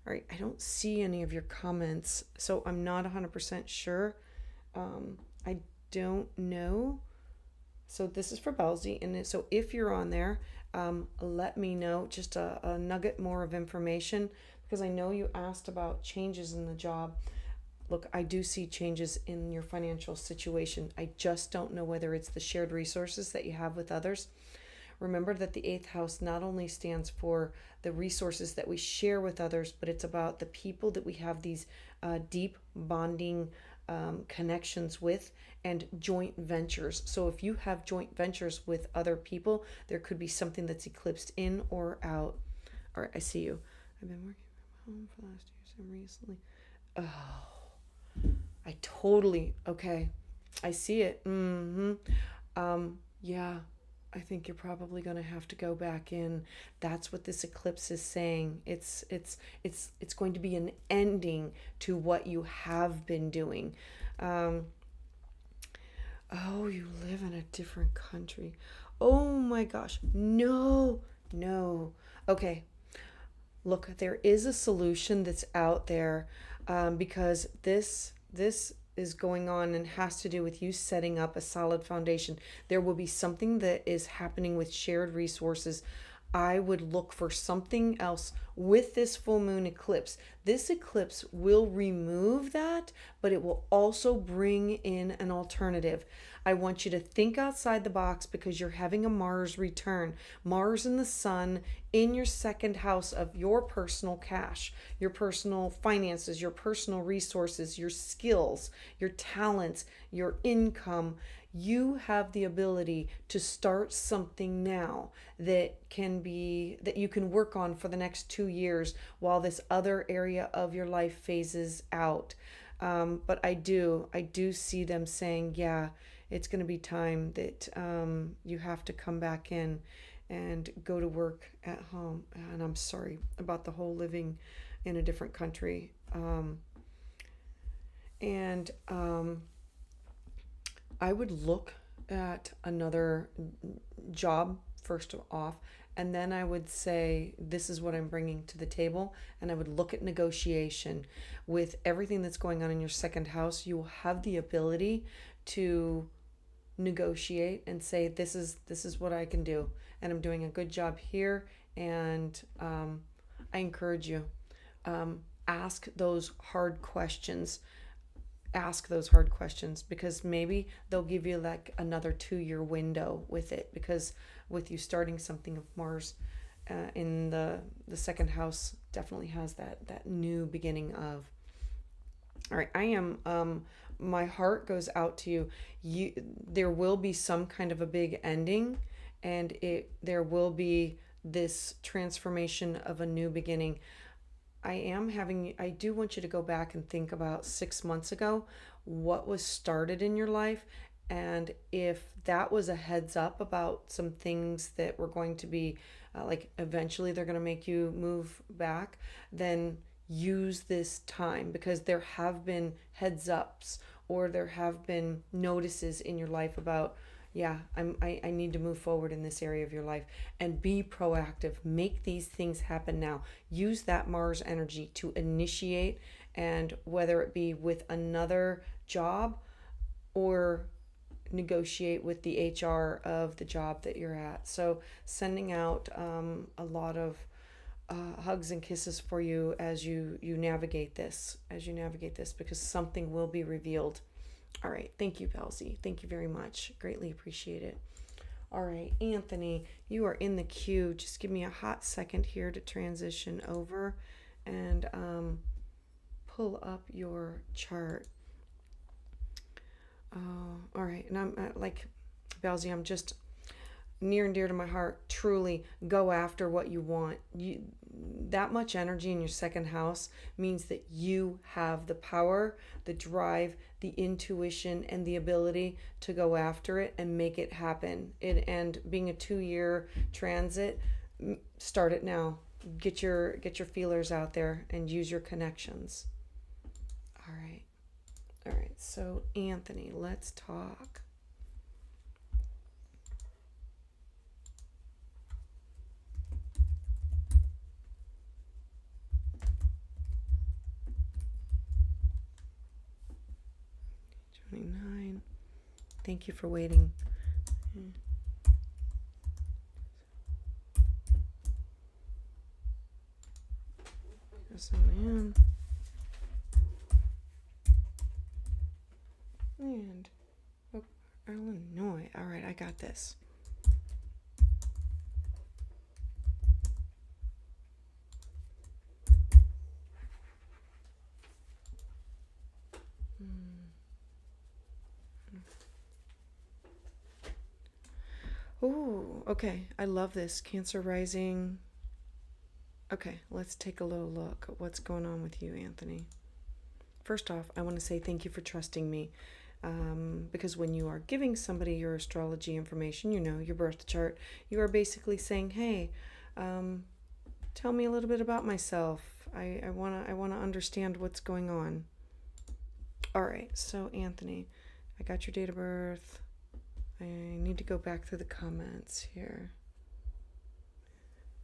All right, I don't see any of your comments, so I'm not 100% sure. I don't know. So this is for Belsey, and so if you're on there, let me know just a nugget more of information, because I know you asked about changes in the job. Look, I do see changes in your financial situation. I just don't know whether it's the shared resources that you have with others. Remember that the 8th house not only stands for the resources that we share with others, but it's about the people that we have these deep bonding connections with, and joint ventures. So if you have joint ventures with other people, there could be something that's eclipsed in or out. All right, I see you. I've been working from home for the last year, so recently. Oh, I totally, okay. I see it. Yeah, I think you're probably going to have to go back in. That's what this eclipse is saying. It's going to be an ending to what you have been doing. Oh, you live in a different country. Oh my gosh. No. Okay. Look, there is a solution that's out there, because this is going on and has to do with you setting up a solid foundation. There will be something that is happening with shared resources. I would look for something else with this full moon eclipse. This eclipse will remove that, but it will also bring in an alternative. I want you to think outside the box, because you're having a Mars return. Mars and the Sun in your 2nd house of your personal cash, your personal finances, your personal resources, your skills, your talents, your income. You have the ability to start something now that you can work on for the next 2 years while this other area of your life phases out. But I do see them saying, yeah, it's going to be time that you have to come back in and go to work at home. And I'm sorry about the whole living in a different country. I would look at another job first off, and then I would say, this is what I'm bringing to the table, and I would look at negotiation. With everything that's going on in your 2nd house, you will have the ability to negotiate and say, this is what I can do, and I'm doing a good job here, and I encourage you, ask those hard questions. Because maybe they'll give you like another 2-year window with it, because with you starting something of Mars in the 2nd house definitely has that new beginning of. All right, I am my heart goes out to you. There will be some kind of a big ending, and there will be this transformation of a new beginning. I do want you to go back and think about 6 months ago, what was started in your life, And if that was a heads up about some things that were going to be like eventually they're going to make you move back, then use this time, because there have been heads ups or there have been notices in your life about, yeah, I need to move forward in this area of your life. And be proactive. Make these things happen now. Use that Mars energy to initiate, and whether it be with another job or negotiate with the HR of the job that you're at. So sending out a lot of hugs and kisses for you as you navigate this, because something will be revealed. All right, thank you, Palsy. Thank you very much. Greatly appreciate it. All right, Anthony, you are in the queue. Just give me a hot second here to transition over and pull up your chart. All right, and I'm like, Balzi, I'm just near and dear to my heart. Truly, go after what you want. That much energy in your second house means that you have the power, the drive, the intuition, and the ability to go after it and make it happen. And being a 2-year transit, start it now. Get your feelers out there and use your connections. All right. So Anthony, let's talk. Thank you for waiting. Yes, I am. And Illinois. All right, I got this. Oh, okay. I love this. Cancer rising. Okay, let's take a little look at what's going on with you, Anthony. First off, I want to say thank you for trusting me. Because when you are giving somebody your astrology information, your birth chart, you are basically saying, hey, tell me a little bit about myself. I want to understand what's going on. All right, so Anthony, I got your date of birth. I need to go back through the comments here.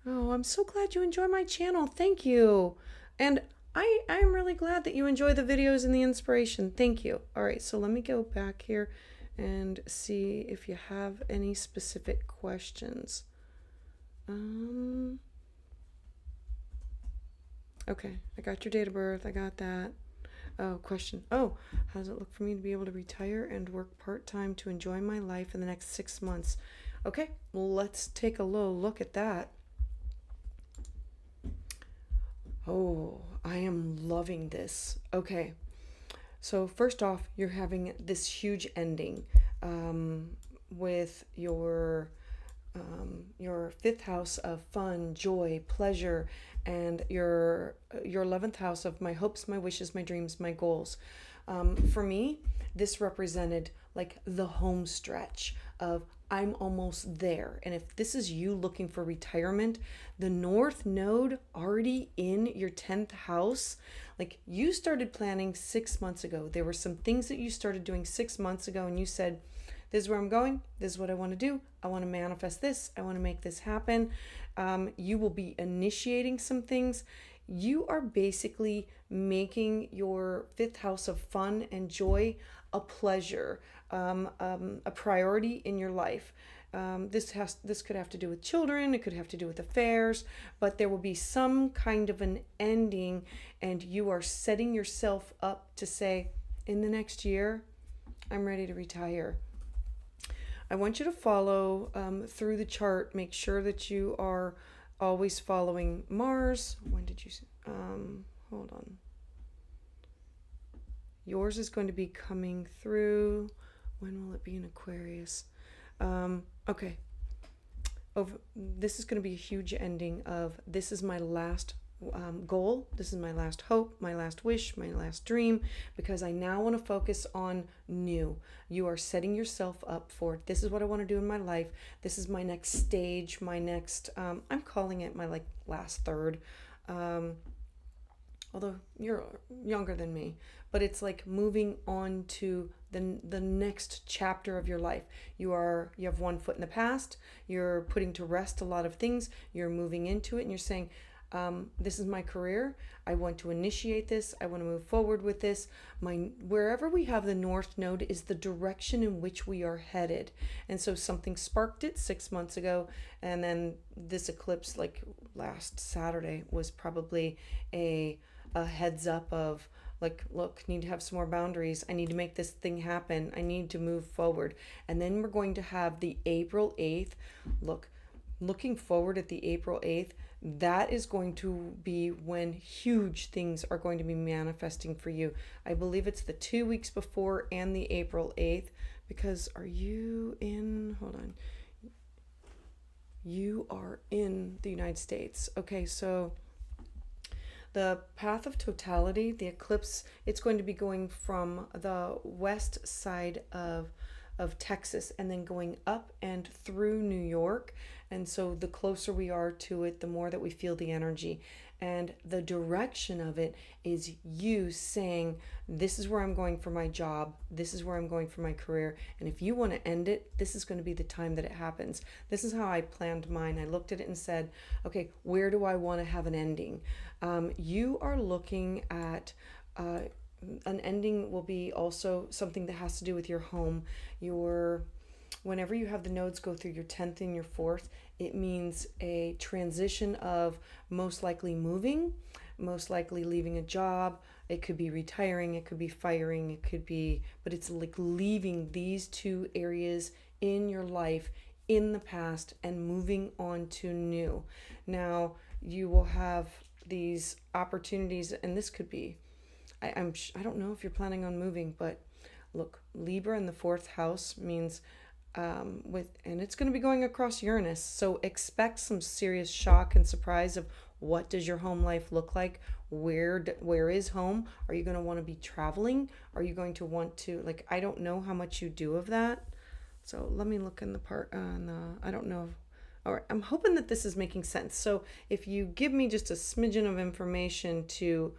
Oh, I'm so glad you enjoy my channel. Thank you. And I'm really glad that you enjoy the videos and the inspiration. Thank you. All right, so let me go back here and see if you have any specific questions. Okay, I got your date of birth. I got that. Oh, question. Oh, how does it look for me to be able to retire and work part-time to enjoy my life in the next 6 months? Okay, well, let's take a little look at that. Oh, I am loving this. Okay, so first off, you're having this huge ending with your 5th house of fun, joy, pleasure, and your 11th house of my hopes, my wishes, my dreams, my goals. For me, this represented like the home stretch of I'm almost there. And if this is you looking for retirement, the North Node already in your 10th house, like you started planning 6 months ago. There were some things that you started doing 6 months ago, and you said, this is where I'm going. This is what I want to do. I want to manifest this. I want to make this happen. You will be initiating some things. You are basically making your 5th house of fun and joy a pleasure, a priority in your life. This could have to do with children. It could have to do with affairs, but there will be some kind of an ending, and you are setting yourself up to say, in the next year, I'm ready to retire. I want you to follow through the chart. Make sure that you are always following Mars. When did you... hold on. Yours is going to be coming through. When will it be in Aquarius? Okay. This is going to be a huge ending of, this is my last goal. This is my last hope, my last wish, my last dream, because I now want to focus on new. You are setting yourself up for, this is what I want to do in my life. This is my next stage, my next, I'm calling it my like last third. Although you're younger than me, but it's like moving on to the next chapter of your life. You have one foot in the past, you're putting to rest a lot of things, you're moving into it, and you're saying, this is my career. I want to initiate this. I want to move forward with this. Wherever we have the North Node is the direction in which we are headed. And so something sparked it 6 months ago, and then this eclipse, like last Saturday, was probably a heads up of like, look, need to have some more boundaries. I need to make this thing happen. I need to move forward. And then we're going to have the April 8th. Looking forward at the April 8th, that is going to be when huge things are going to be manifesting for you. I believe it's the 2 weeks before and the April 8th, because are you in, hold on. You are in the United States. Okay, so the path of totality, the eclipse, it's going to be going from the west side of Texas and then going up and through New York. And so the closer we are to it, the more that we feel the energy. And the direction of it is you saying, this is where I'm going for my job. This is where I'm going for my career. And if you want to end it, this is going to be the time that it happens. This is how I planned mine. I looked at it and said, okay, where do I want to have an ending? You are looking at an ending will be also something that has to do with your home. Whenever you have the nodes go through your 10th and your 4th, it means a transition of most likely moving, most likely leaving a job. It could be retiring, it could be firing, it could be, but it's like leaving these two areas in your life in the past and moving on to new. Now, you will have these opportunities, and this could be, I don't know if you're planning on moving, but look, Libra in the 4th house means and it's going to be going across Uranus. So expect some serious shock and surprise of what does your home life look like? Where is home? Are you going to want to be traveling? Are you going to want to, like, I don't know how much you do of that. So let me look in the part I don't know. All right, I'm hoping that this is making sense. So if you give me just a smidgen of information to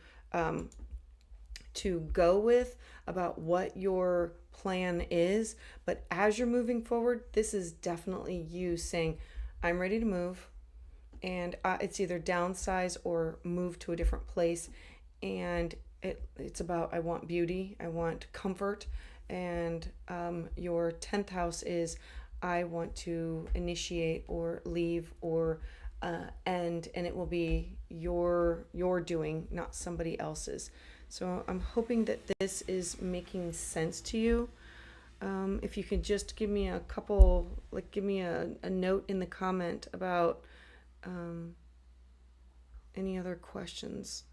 go with about what your plan is, but as you're moving forward, this is definitely you saying, I'm ready to move, and it's either downsize or move to a different place, and it's about, I want beauty, I want comfort, and your 10th house is, I want to initiate or leave or end, and it will be your doing, not somebody else's. So I'm hoping that this is making sense to you. If you could just give me a couple, like give me a note in the comment about any other questions.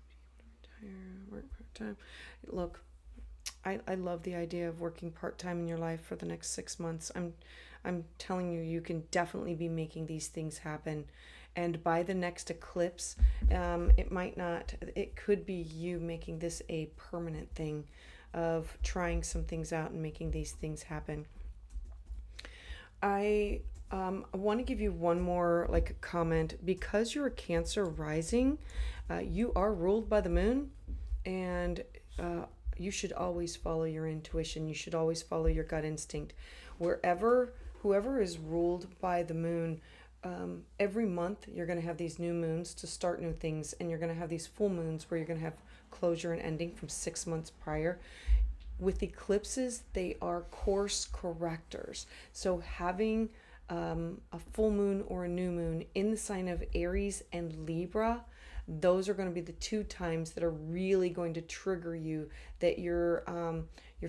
Work part-time. Look, I love the idea of working part-time in your life for the next 6 months. I'm telling you, you can definitely be making these things happen. And by the next eclipse, it could be you making this a permanent thing of trying some things out and making these things happen. I want to give you one more like comment. Because you're a Cancer rising, you are ruled by the moon, and you should always follow your intuition. You should always follow your gut instinct. Whoever is ruled by the moon, every month you're going to have these new moons to start new things, and you're going to have these full moons where you're going to have closure and ending from 6 months prior. With eclipses, they are course correctors. So having a full moon or a new moon in the sign of Aries and Libra, those are going to be the two times that are really going to trigger you, that your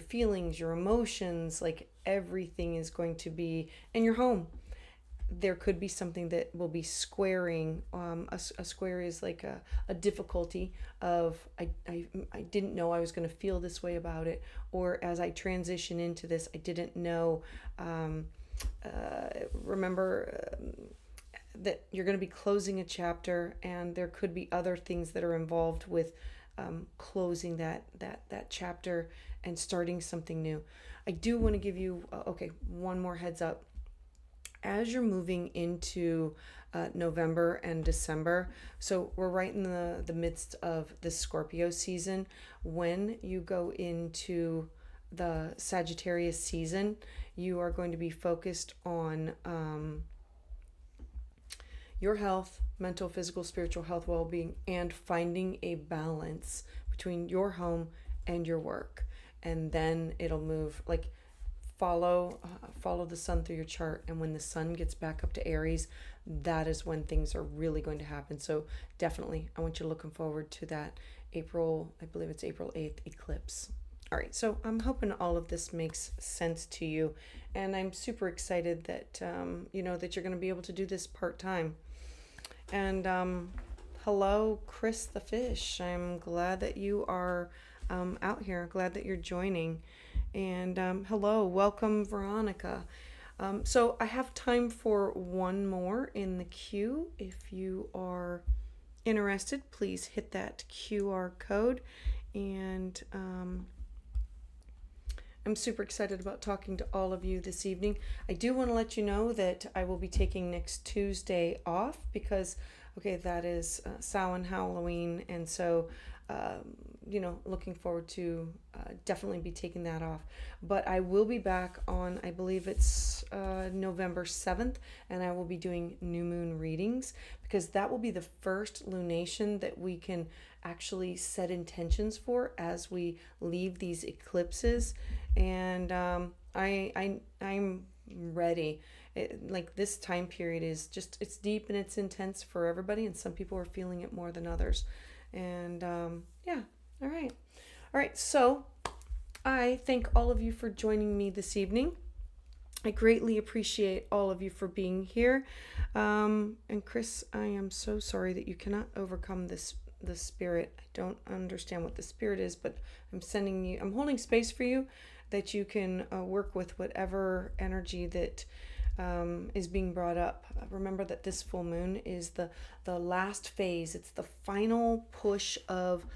feelings, your emotions, like everything is going to be in your home. There could be something that will be squaring. A square is like a difficulty of, I didn't know I was going to feel this way about it, or as I transition into this, I didn't know. Remember that you're going to be closing a chapter, and there could be other things that are involved with closing that chapter and starting something new. I do want to give you one more heads up. As you're moving into November and December, so we're right in the midst of the Scorpio season. When you go into the Sagittarius season, you are going to be focused on your health, mental, physical, spiritual health, well-being, and finding a balance between your home and your work. And then it'll move, like, follow the sun through your chart, and when the sun gets back up to Aries, that is when things are really going to happen. So definitely, I want you looking forward to that April 8th eclipse. All right, so I'm hoping all of this makes sense to you, and I'm super excited that that you're going to be able to do this part-time. And hello, Chris the Fish. I'm glad that you are out here. Glad that you're joining. And hello, welcome, Veronica. So I have time for one more in the queue. If you are interested, please hit that QR code. And I'm super excited about talking to all of you this evening. I do want to let you know that I will be taking next Tuesday off because, that is Samhain, Halloween, and so looking forward to definitely be taking that off. But I will be back on, I believe it's November 7th, and I will be doing new moon readings because that will be the first lunation that we can actually set intentions for as we leave these eclipses. And I'm ready. Like, this time period is just, it's deep and it's intense for everybody, and some people are feeling it more than others. And all right, so I thank all of you for joining me this evening. I greatly appreciate all of you for being here. And Chris, I am so sorry that you cannot overcome the spirit. I don't understand what the spirit is, but I'm holding space for you that you can work with whatever energy that is being brought up. Remember that this full moon is the last phase. It's the final push of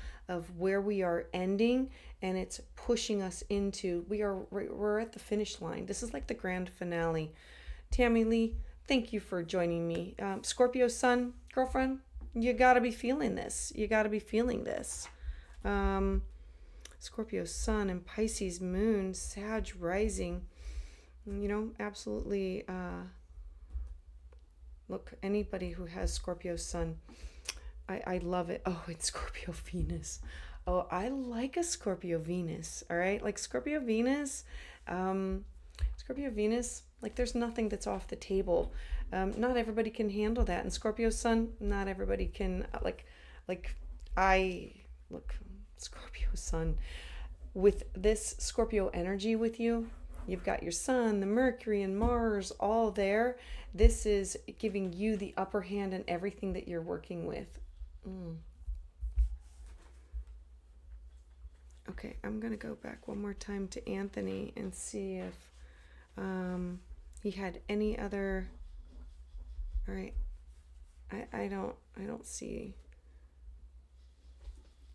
where we are ending, and it's pushing us into, we're at the finish line. This is like the grand finale. Tammy Lee, thank you for joining me. Scorpio sun, girlfriend, you gotta be feeling this. You gotta be feeling this. Scorpio sun and Pisces moon, Sag rising. Absolutely. Look, anybody who has Scorpio sun, I love it. Oh, it's Scorpio Venus. Oh, I like a Scorpio Venus. All right, like Scorpio Venus, like, there's nothing that's off the table. Not everybody can handle that. And Scorpio sun, not everybody can. Scorpio sun, with this Scorpio energy with you. You've got your sun, the Mercury, and Mars all there. This is giving you the upper hand in everything that you're working with. Okay, I'm going to go back one more time to Anthony and see if he had any other... All right. I don't see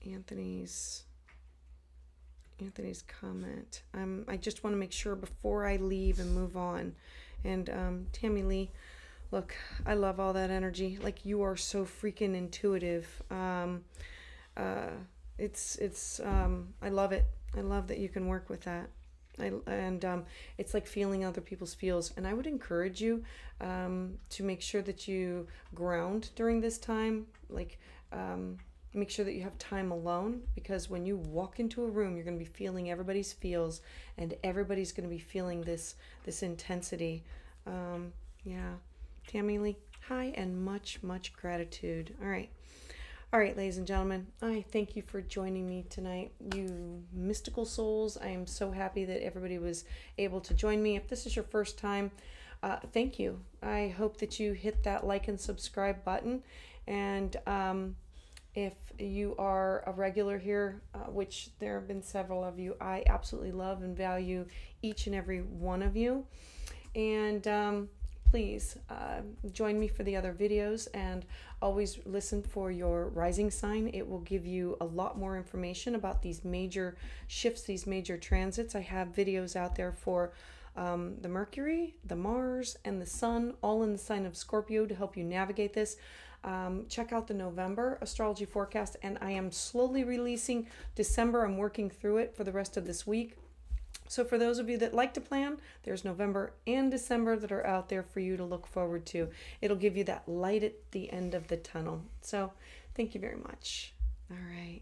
Anthony's comment. I just want to make sure before I leave and move on. And Tammy Lee, look, I love all that energy. Like, you are so freaking intuitive. It's I love it. I love that you can work with that. It's like feeling other people's feels. And I would encourage you to make sure that you ground during this time. Like, make sure that you have time alone, because when you walk into a room, you're going to be feeling everybody's feels, and everybody's going to be feeling this intensity. Tammy Lee, hi, and much gratitude. All right, ladies and gentlemen, I thank you for joining me tonight, you mystical souls. I am so happy that everybody was able to join me. If this is your first time, thank you. I hope that you hit that like and subscribe button, and if you are a regular here, which there have been several of you, I absolutely love and value each and every one of you. And please join me for the other videos, and always listen for your rising sign. It will give you a lot more information about these major shifts, these major transits. I have videos out there for the Mercury, the Mars, and the Sun, all in the sign of Scorpio, to help you navigate this. Check out the November astrology forecast, and I am slowly releasing December. I'm working through it for the rest of this week. So for those of you that like to plan, there's November and December that are out there for you to look forward to. It'll give you that light at the end of the tunnel. So thank you very much. All right.